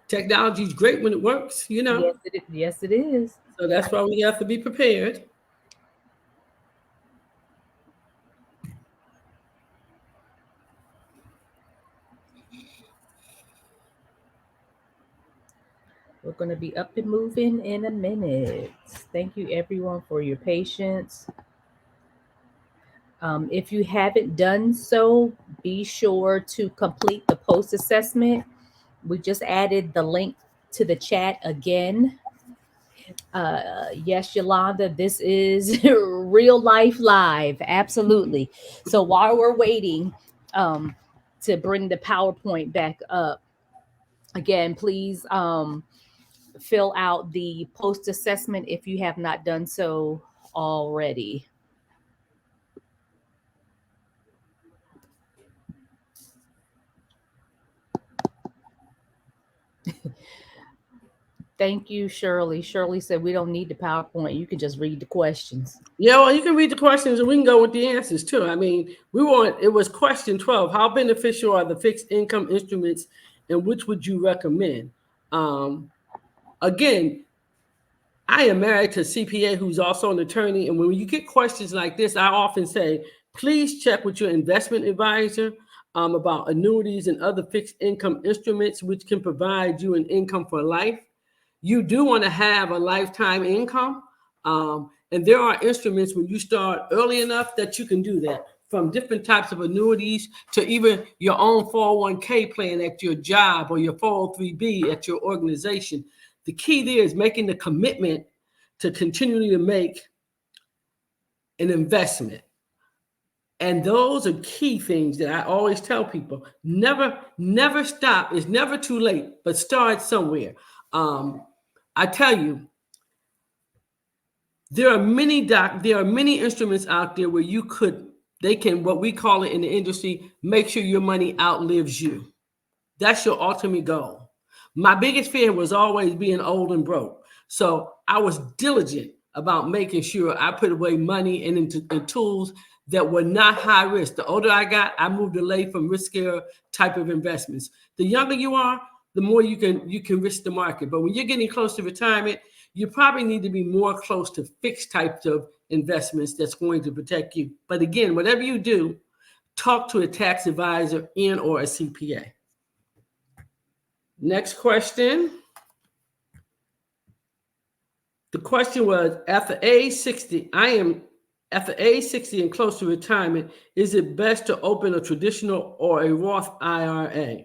Technology is great when it works, you know. Yes, it is. So that's why we have to be prepared. We're going to be up and moving in a minute. Thank you, everyone, for your patience. If you haven't done so, be sure to complete the post assessment. We just added the link to the chat again. Yes, Yolanda, this is real life live. Absolutely. So while we're waiting to bring the PowerPoint back up, again, please fill out the post assessment if you have not done so already. Thank you, Shirley. Shirley said we don't need the PowerPoint. You can just read the questions. Yeah, well, you can read the questions and we can go with the answers too. I mean, it was question 12. How beneficial are the fixed income instruments and which would you recommend? Again, I am married to a CPA who's also an attorney. And when you get questions like this, I often say, please check with your investment advisor about annuities and other fixed income instruments, which can provide you an income for life. You do want to have a lifetime income. And there are instruments when you start early enough that you can do that, from different types of annuities to even your own 401k plan at your job or your 403b at your organization. The key there is making the commitment to continually to make an investment. And those are key things that I always tell people. Never stop. It's never too late, but start somewhere. I tell you, There are many instruments out there where they can, what we call it in the industry, make sure your money outlives you. That's your ultimate goal. My biggest fear was always being old and broke. So I was diligent about making sure I put away money and into tools that were not high risk. The older I got, I moved away from riskier type of investments. The younger you are, the more you can risk the market. But when you're getting close to retirement, you probably need to be more close to fixed types of investments that's going to protect you. But again, whatever you do, talk to a tax advisor and or a CPA. Next question. The question was, after age 60 and close to retirement, is it best to open a traditional or a Roth IRA?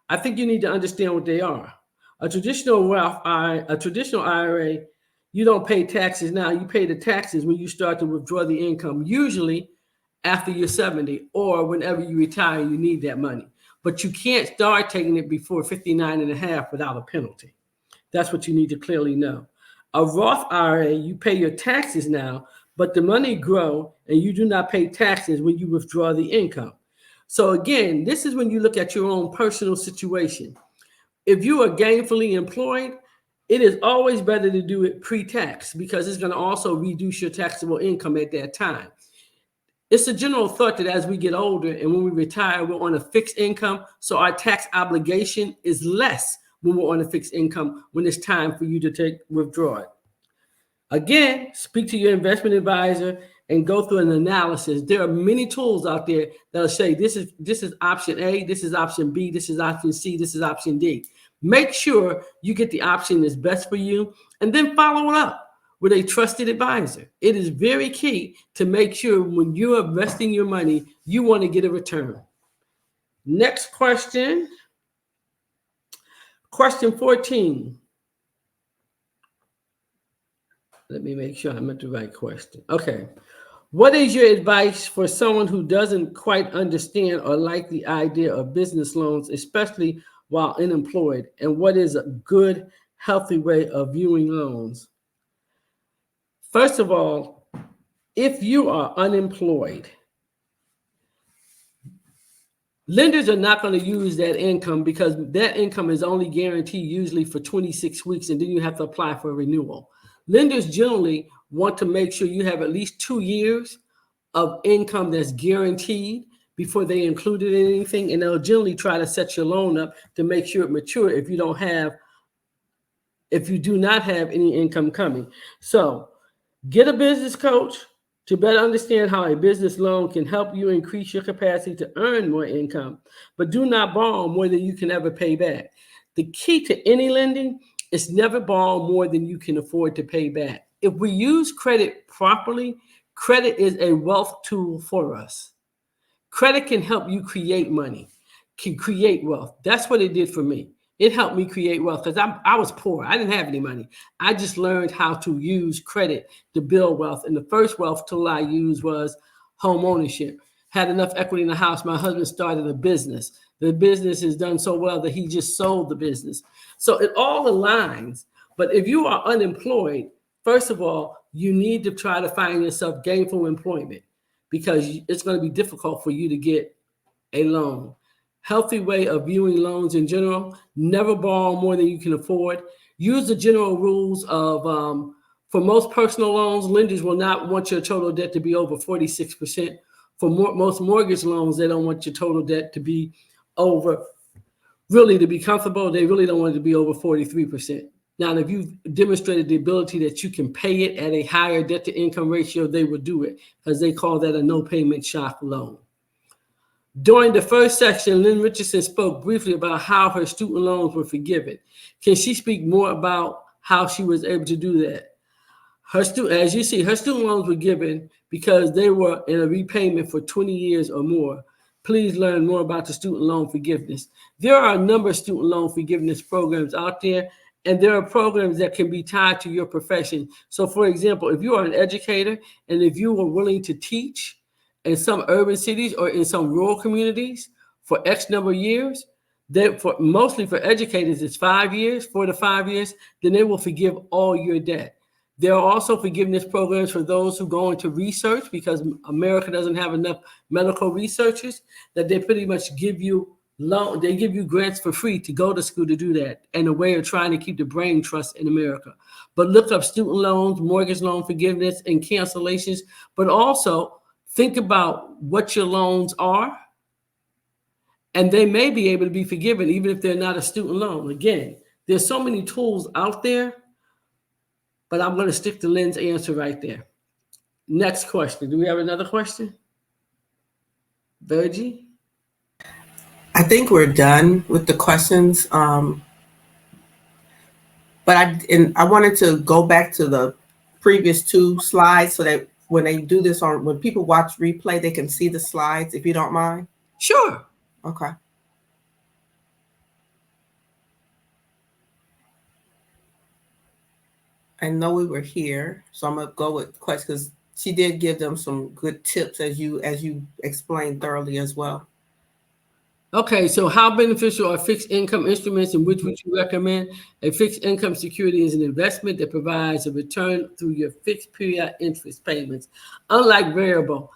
I think you need to understand what they are. A traditional IRA, you don't pay taxes now. You pay the taxes when you start to withdraw the income, usually after you're 70 or whenever you retire, you need that money. But you can't start taking it before 59 and a half without a penalty. That's what you need to clearly know. A Roth IRA, you pay your taxes now, but the money grows and you do not pay taxes when you withdraw the income. So again, this is when you look at your own personal situation. If you are gainfully employed, it is always better to do it pre-tax because it's going to also reduce your taxable income at that time. It's a general thought that as we get older and when we retire, we're on a fixed income. So our tax obligation is less when we're on a fixed income when it's time for you to withdraw it. Again, speak to your investment advisor and go through an analysis. There are many tools out there that'll say this is option A, this is option B, this is option C, this is option D. Make sure you get the option that's best for you and then follow it up with a trusted advisor. It is very key to make sure when you're investing your money, you want to get a return. Next question. Question 14. Let me make sure I'm at the right question. Okay. What is your advice for someone who doesn't quite understand or like the idea of business loans, especially while unemployed? And what is a good, healthy way of viewing loans? First of all, if you are unemployed, lenders are not going to use that income because that income is only guaranteed usually for 26 weeks, and then you have to apply for a renewal. Lenders generally want to make sure you have at least 2 years of income that's guaranteed before they include it in anything, and they'll generally try to set your loan up to make sure it matures if you do not have any income coming. So get a business coach to better understand how a business loan can help you increase your capacity to earn more income, but do not borrow more than you can ever pay back. The key to any lending is never borrow more than you can afford to pay back. If we use credit properly, credit is a wealth tool for us. Credit can help you create money, can create wealth. That's what it did for me. It helped me create wealth because I was poor. I didn't have any money. I just learned how to use credit to build wealth. And the first wealth tool I used was home ownership. Had enough equity in the house. My husband started a business. The business has done so well that he just sold the business. So it all aligns. But if you are unemployed, first of all, you need to try to find yourself gainful employment because it's going to be difficult for you to get a loan. Healthy way of viewing loans in general, never borrow more than you can afford. Use the general rules of, for most personal loans, lenders will not want your total debt to be over 46%. For most mortgage loans, they don't want your total debt to be over, really to be comfortable, they really don't want it to be over 43%. Now, if you've demonstrated the ability that you can pay it at a higher debt to income ratio, they will do it because they call that a no payment shock loan. During the first section, Lynn Richardson spoke briefly about how her student loans were forgiven. Can she speak more about how she was able to do that? As you see, her student loans were given because they were in a repayment for 20 years or more. Please learn more about the student loan forgiveness. There are a number of student loan forgiveness programs out there, and there are programs that can be tied to your profession. So, for example, if you are an educator and if you are willing to teach in some urban cities or in some rural communities for X number of years, mostly for educators, it's 5 years, 4 to 5 years, then they will forgive all your debt. There are also forgiveness programs for those who go into research because America doesn't have enough medical researchers, that they pretty much give you loan. They give you grants for free to go to school to do that, and a way of trying to keep the brain trust in America. But look up student loans, mortgage loan forgiveness, and cancellations. But also think about what your loans are, and they may be able to be forgiven even if they're not a student loan. Again, there's so many tools out there, but I'm going to stick to Lynn's answer right there. Next question. Do we have another question? Virgie? I think we're done with the questions. But I wanted to go back to the previous 2 slides so that when they do this when people watch replay, they can see the slides, if you don't mind. Sure. Okay. I know we were here, so I'm gonna go with questions because she did give them some good tips as you explained thoroughly as well. Okay, so how beneficial are fixed income instruments, and which would you recommend? A fixed income security is an investment that provides a return through your fixed period interest payments. Unlike variable,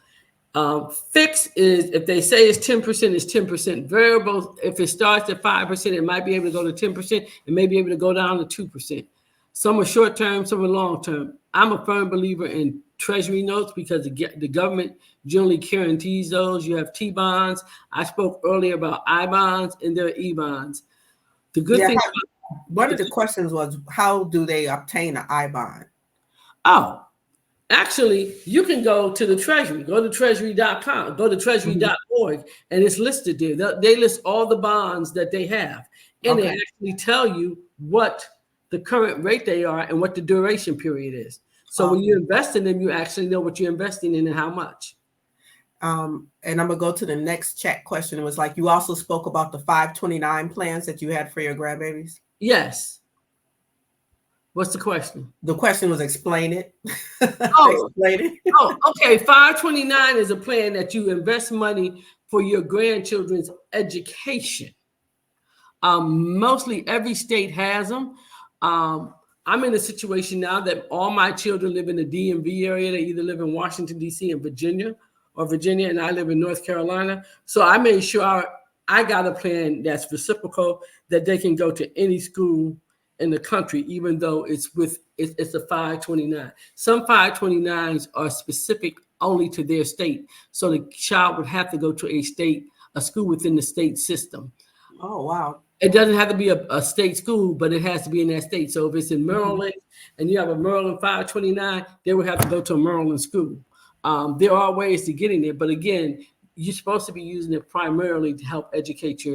fixed is, if they say it's 10%, it's 10%. Variable, if it starts at 5%, it might be able to go to 10%. It may be able to go down to 2%. Some are short term, some are long term. I'm a firm believer in treasury notes because the government generally guarantees those. You have T-bonds. I spoke earlier about I-bonds, and there are E-bonds. The good thing about, one of the questions was, how do they obtain an I-bond? Oh, actually, you can go to the Treasury. Go to treasury.com. Go to treasury.org, and it's listed there. They list all the bonds that they have, and they actually tell you what the current rate they are and what the duration period is. So when you invest in them, you actually know what you're investing in and how much. And I'm gonna go to the next chat question. It was like, you also spoke about the 529 plans that you had for your grandbabies. Yes. What's the question? The question was explain it. Oh, explain it. Oh, okay. 529 is a plan that you invest money for your grandchildren's education. Mostly every state has them. I'm in a situation now that all my children live in the DMV area. They either live in Washington, D.C. and Virginia, and I live in North Carolina. So I made sure I got a plan that's reciprocal, that they can go to any school in the country, even though it's a 529. Some 529s are specific only to their state. So the child would have to go to a school within the state system. Oh, wow. It doesn't have to be a state school, but it has to be in that state. So if it's in Maryland and you have a Maryland 529, they would have to go to a Maryland school. There are ways to get in there, but again, you're supposed to be using it primarily to help educate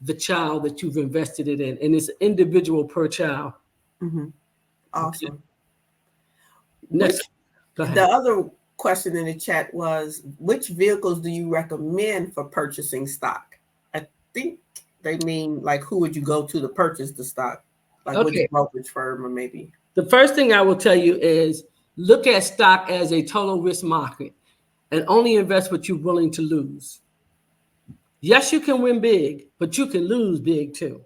the child that you've invested it in, and it's individual per child. Awesome. Okay. Next, go ahead. The other question in the chat was, which vehicles do you recommend for purchasing stock? I think they mean like, who would you go to purchase the stock? Like which brokerage firm, or maybe? The first thing I will tell you is look at stock as a total risk market and only invest what you're willing to lose. Yes, you can win big, but you can lose big too.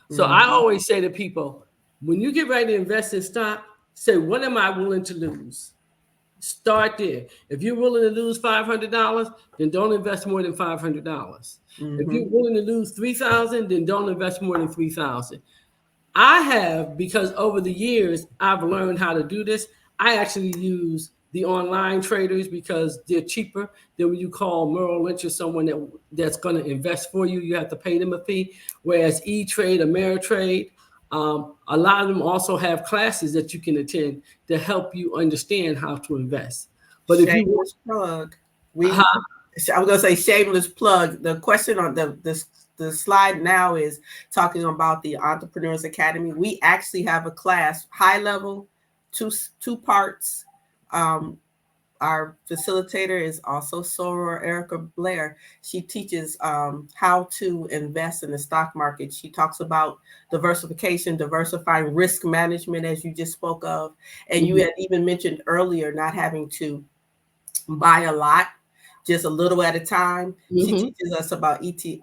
So I always say to people, when you get ready to invest in stock, say, what am I willing to lose? Start there. If you're willing to lose $500, then don't invest more than $500. If you're willing to lose $3,000, then don't invest more than $3,000. I have, because over the years, I've learned how to do this. I actually use the online traders because they're cheaper than when you call Merrill Lynch or someone that's going to invest for you. You have to pay them a fee. Whereas E-Trade, Ameritrade, a lot of them also have classes that you can attend to help you understand how to invest. But if you want plug, I was going to say shameless plug. The question on the slide now is talking about the Entrepreneurs Academy. We actually have a class, high level, two parts. Our facilitator is also Soror Erica Blair. She teaches how to invest in the stock market. She talks about diversification, diversifying risk management, as you just spoke of. And you had even mentioned earlier not having to buy a lot, just a little at a time. She teaches us about ETFs.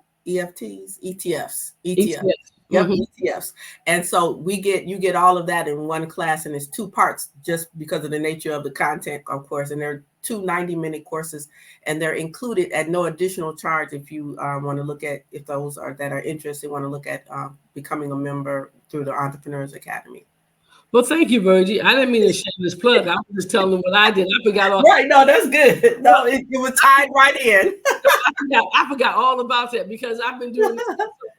Yep, ETFs. And so you get all of that in one class, and it's 2 parts just because of the nature of the content, of course. And they're 2 90-minute courses, and they're included at no additional charge if you want to look at, if those that are interested want to look at becoming a member through the Entrepreneurs Academy. Well, thank you, Virgie. I didn't mean to shameless plug. I was just telling them what I did. I forgot all. Right, no, that's good. No, it was tied right in. I forgot all about that because I've been doing this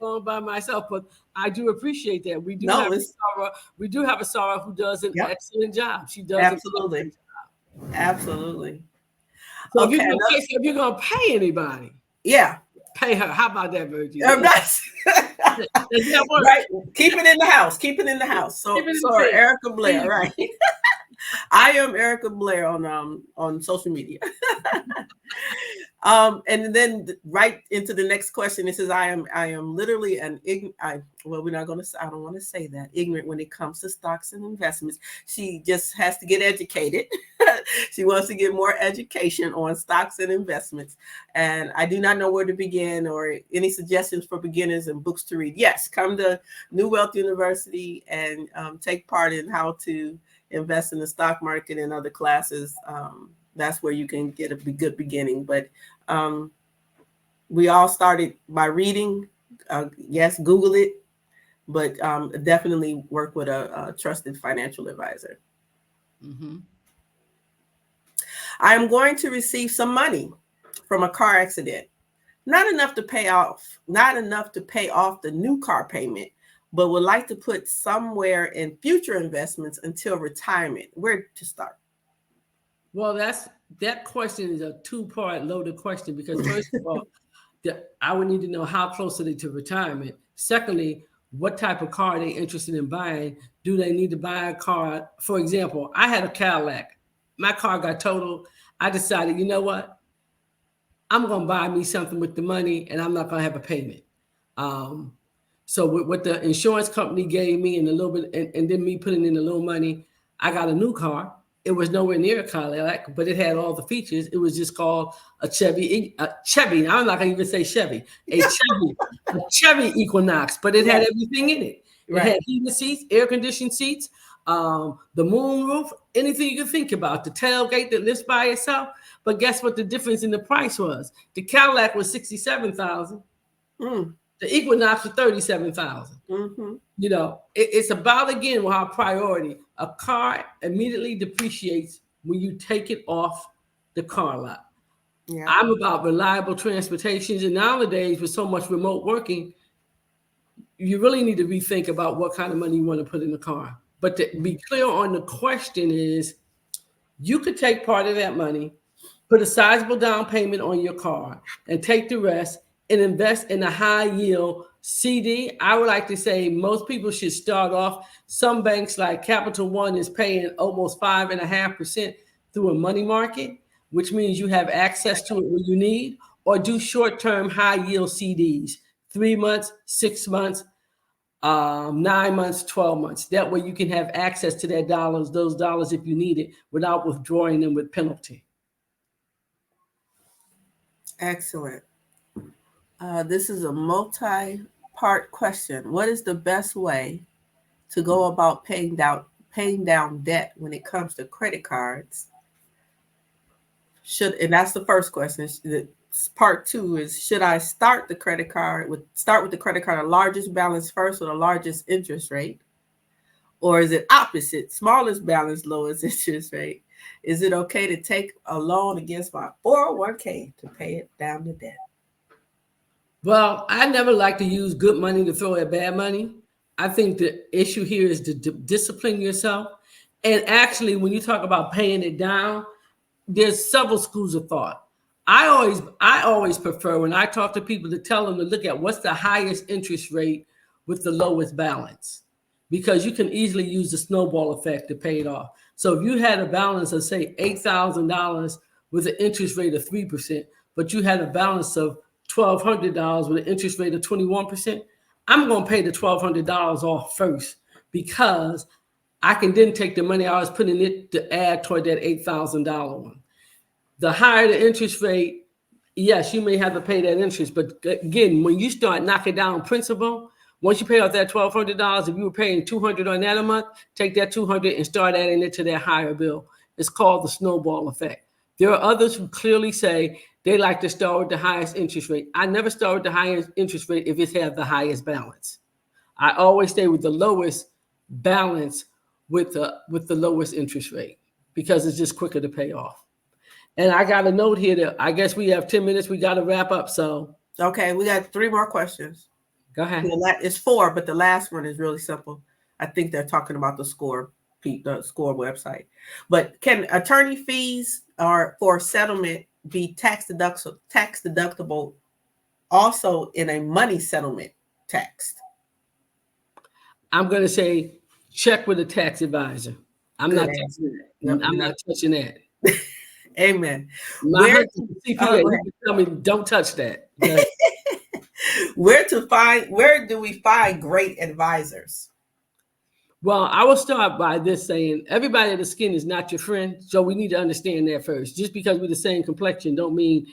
so long by myself. But I do appreciate that. We do have a Sarah who does an excellent job. She does absolutely, absolutely. So if you're gonna pay anybody, pay her. How about that, Virgie? Right. Keep it in the house. Keep it in the house. So Erica Blair, right? I am Erica Blair on social media. And then right into the next question, it says, I am literally I don't want to say that, ignorant when it comes to stocks and investments. She just has to get educated. She wants to get more education on stocks and investments. And I do not know where to begin or any suggestions for beginners and books to read. Yes, come to New Wealth University and take part in how to invest in the stock market and other classes. That's where you can get a good beginning. But we all started by reading. Yes, Google it, but definitely work with a trusted financial advisor. Mm-hmm. I am going to receive some money from a car accident. Not enough to pay off the new car payment, but would like to put somewhere in future investments until retirement. Where to start? Well, that question is a 2-part loaded question because first of all, I would need to know how close are they to retirement. Secondly, what type of car are they interested in buying? Do they need to buy a car? For example, I had a Cadillac. My car got totaled. I decided, you know what? I'm going to buy me something with the money and I'm not going to have a payment. So with what the insurance company gave me and a little bit, and then me putting in a little money, I got a new car. It was nowhere near a Cadillac, but it had all the features. It was just called a Chevy. I'm not going to even say Chevy. A Chevy Equinox, but it had everything in it. It had heated seats, air conditioned seats, the moonroof, anything you can think about. The tailgate that lifts by itself. But guess what the difference in the price was? The Cadillac was $67,000. The Equinox was $37,000. Mm-hmm. You know, it's about, again, our priority. A car immediately depreciates when you take it off the car lot. Yeah. I'm about reliable transportations. And nowadays, with so much remote working, you really need to rethink about what kind of money you want to put in the car. But to be clear on the question is, you could take part of that money, put a sizable down payment on your car, and take the rest and invest in a high yield CD. I would like to say most people should start off. Some banks like Capital One is paying almost 5.5% through a money market, which means you have access to it when you need, or do short-term high yield CDs, 3 months, 6 months, 9 months, 12 months. That way you can have access to those dollars if you need it without withdrawing them with penalty. Excellent. This is a multi-part question. What is the best way to go about paying down debt when it comes to credit cards? And that's the first question. Part 2 is, should I start with the credit card, the largest balance first or the largest interest rate? Or is it opposite, smallest balance, lowest interest rate? Is it okay to take a loan against my 401k to pay it down the debt? Well, I never like to use good money to throw at bad money. I think the issue here is to discipline yourself. And actually, when you talk about paying it down, there's several schools of thought. I always prefer, when I talk to people, to tell them to look at what's the highest interest rate with the lowest balance, because you can easily use the snowball effect to pay it off. So if you had a balance of, say, $8,000 with an interest rate of 3%, but you had a balance of $1,200 with an interest rate of 21%, I'm going to pay the $1,200 off first, because I can then take the money I was putting it to add toward that $8,000 one. The higher the interest rate, yes, you may have to pay that interest. But again, when you start knocking down principal, Once you pay off that $1,200, if you were paying $200 on that a month, take that $200 and start adding it to that higher bill. It's called the snowball effect. There are others who clearly say they like to start with the highest interest rate. I never start with the highest interest rate if it has the highest balance. I always stay with the lowest balance with the lowest interest rate because it's just quicker to pay off. And I got a note here that I guess we have 10 minutes. We got to wrap up. So okay, we got 3 more questions. Go ahead. It's 4, but the last one is really simple. I think they're talking about the SCORE website. But can attorney fees or for settlement be tax deductible also in a money settlement text? I'm going to say check with a tax advisor. I'm not touching that. Amen. My husband, CPA, you can tell me don't touch that. Where do we find great advisors? Well, I will start by this saying everybody the skin is not your friend. So we need to understand that first. Just because we're the same complexion don't mean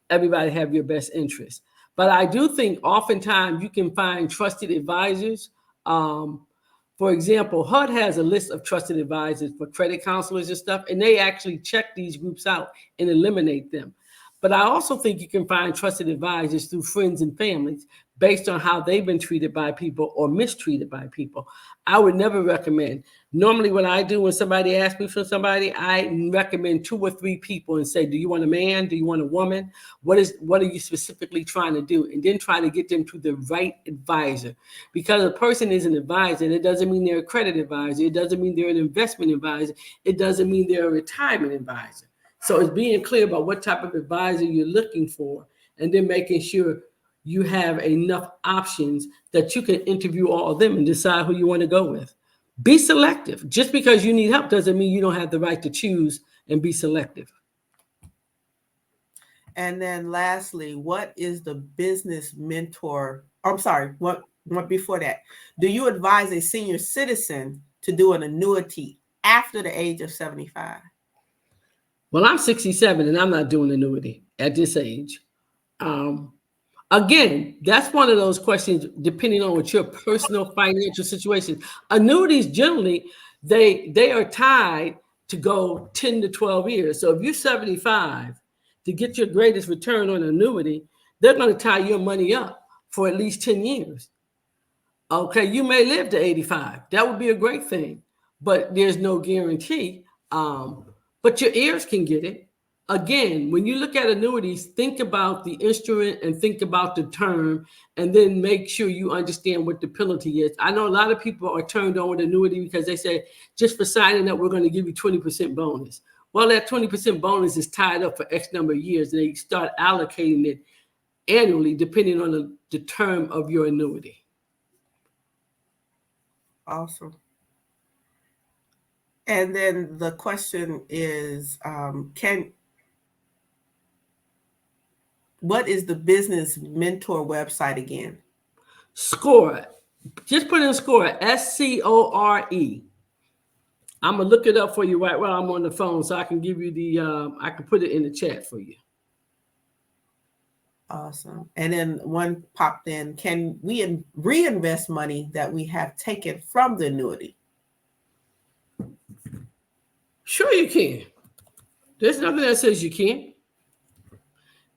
everybody have your best interest. But I do think oftentimes you can find trusted advisors. For example, HUD has a list of trusted advisors for credit counselors and stuff, and they actually check these groups out and eliminate them. But I also think you can find trusted advisors through friends and families based on how they've been treated by people or mistreated by people. I would never recommend. Normally what I do when somebody asks me for somebody, I recommend 2 or 3 people and say, do you want a man? Do you want a woman? What are you specifically trying to do? And then try to get them to the right advisor. Because a person is an advisor, it doesn't mean they're a credit advisor. It doesn't mean they're an investment advisor. It doesn't mean they're a retirement advisor. So it's being clear about what type of advisor you're looking for and then making sure you have enough options that you can interview all of them and decide who you want to go with. Be selective. Just because you need help doesn't mean you don't have the right to choose and be selective. And then lastly, what is the business mentor? I'm sorry, what before that? Do you advise a senior citizen to do an annuity after the age of 75? Well, I'm 67 and I'm not doing annuity at this age. Again, that's one of those questions depending on what your personal financial situation. Annuities generally, they are tied to go 10 to 12 years. So if you're 75, to get your greatest return on annuity, they're going to tie your money up for at least 10 years. Okay, you may live to 85. That would be a great thing, but there's no guarantee. But your heirs can get it. Again, when you look at annuities, think about the instrument and think about the term, and then make sure you understand what the penalty is. I know a lot of people are turned on with annuity because they say, just for signing up, we're going to give you 20% bonus. Well, that 20% bonus is tied up for X number of years, and they start allocating it annually depending on the term of your annuity. Awesome. And then the question is, what is the business mentor website again? SCORE. Just put in SCORE, SCORE. I'm gonna look it up for you right while I'm on the phone, so I can give you I can put it in the chat for you. Awesome. And then one popped in: can we reinvest money that we have taken from the annuity? Sure, you can. There's nothing that says you can't.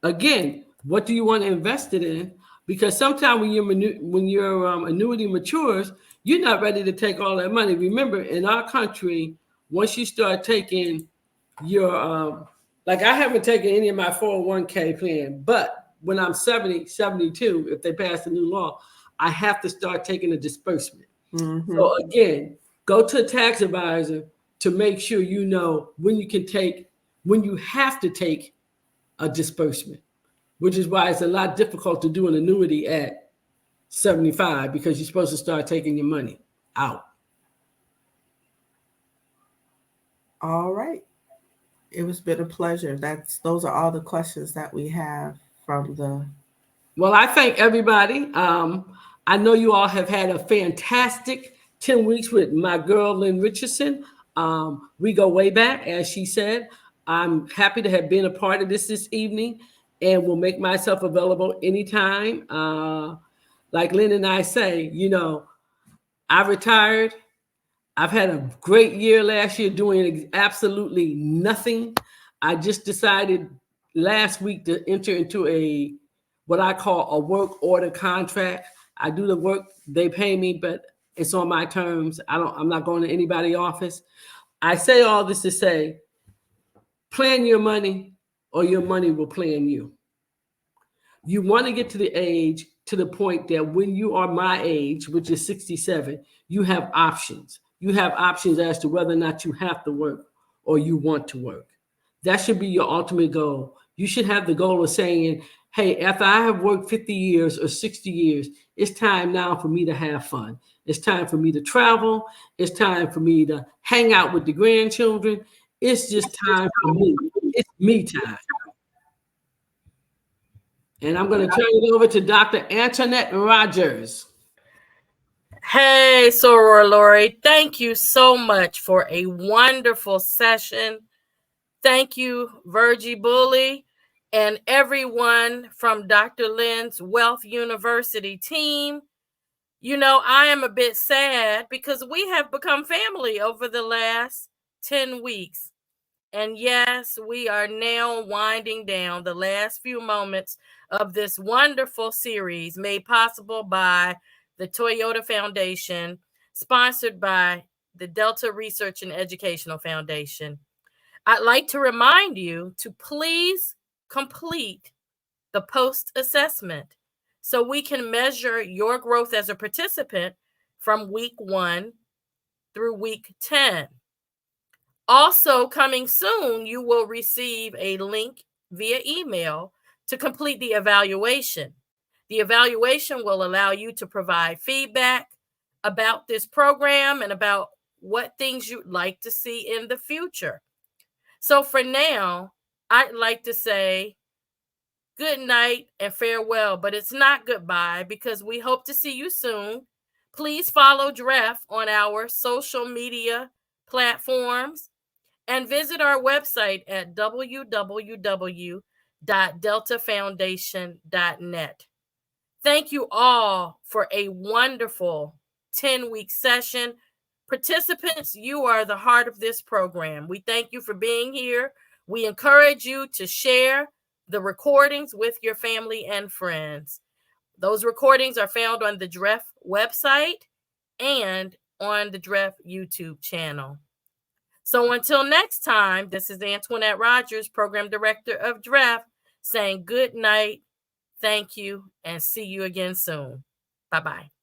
Again, what do you want to invest it in? Because sometimes when your annuity matures, you're not ready to take all that money. Remember, in our country, once you start taking your like I haven't taken any of my 401k plan, but when I'm 70, 72, if they pass a new law, I have to start taking a disbursement. Mm-hmm. So again, go to a tax advisor to make sure you know when you have to take a disbursement, which is why it's a lot difficult to do an annuity at 75 because you're supposed to start taking your money out. All right. It has been a pleasure. Those are all the questions that we have from the. Well, I thank everybody. I know you all have had a fantastic 10 weeks with my girl, Lynn Richardson. We go way back, as she said. I'm happy to have been a part of this evening and will make myself available anytime. like Lynn and I say, you know, I retired. I've had a great year last year doing absolutely nothing. I just decided last week to enter into what I call a work order contract. I do the work, they pay me, but it's on my terms. I'm not going to anybody's office. I say all this to say, plan your money or your money will plan you. You want to get to the point that when you are my age, which is 67, you have options. You have options as to whether or not you have to work or you want to work. That should be your ultimate goal. You should have the goal of saying, hey, after I have worked 50 years or 60 years, it's time now for me to have fun. It's time for me to travel. It's time for me to hang out with the grandchildren. It's just time for me. It's me time. And I'm going to turn it over to Dr. Antoinette Rogers. Hey, Soror Lori, thank you so much for a wonderful session. Thank you, Virgie Bully, and everyone from Dr. Lynn's Wealth University team. You know, I am a bit sad because we have become family over the last 10 weeks. And yes, we are now winding down the last few moments of this wonderful series made possible by the Toyota Foundation, sponsored by the Delta Research and Educational Foundation. I'd like to remind you to please complete the post-assessment so we can measure your growth as a participant from week 1 through week 10. Also, coming soon, you will receive a link via email to complete the evaluation. The evaluation will allow you to provide feedback about this program and about what things you'd like to see in the future. So for now, I'd like to say good night and farewell, but it's not goodbye because we hope to see you soon. Please follow DREF on our social media platforms and visit our website at www.deltafoundation.net. Thank you all for a wonderful 10-week session. Participants, you are the heart of this program. We thank you for being here. We encourage you to share the recordings with your family and friends. Those recordings are found on the DREF website and on the DREF YouTube channel. So until next time, this is Antoinette Rogers, Program Director of DREF, saying good night, thank you, and see you again soon. Bye-bye.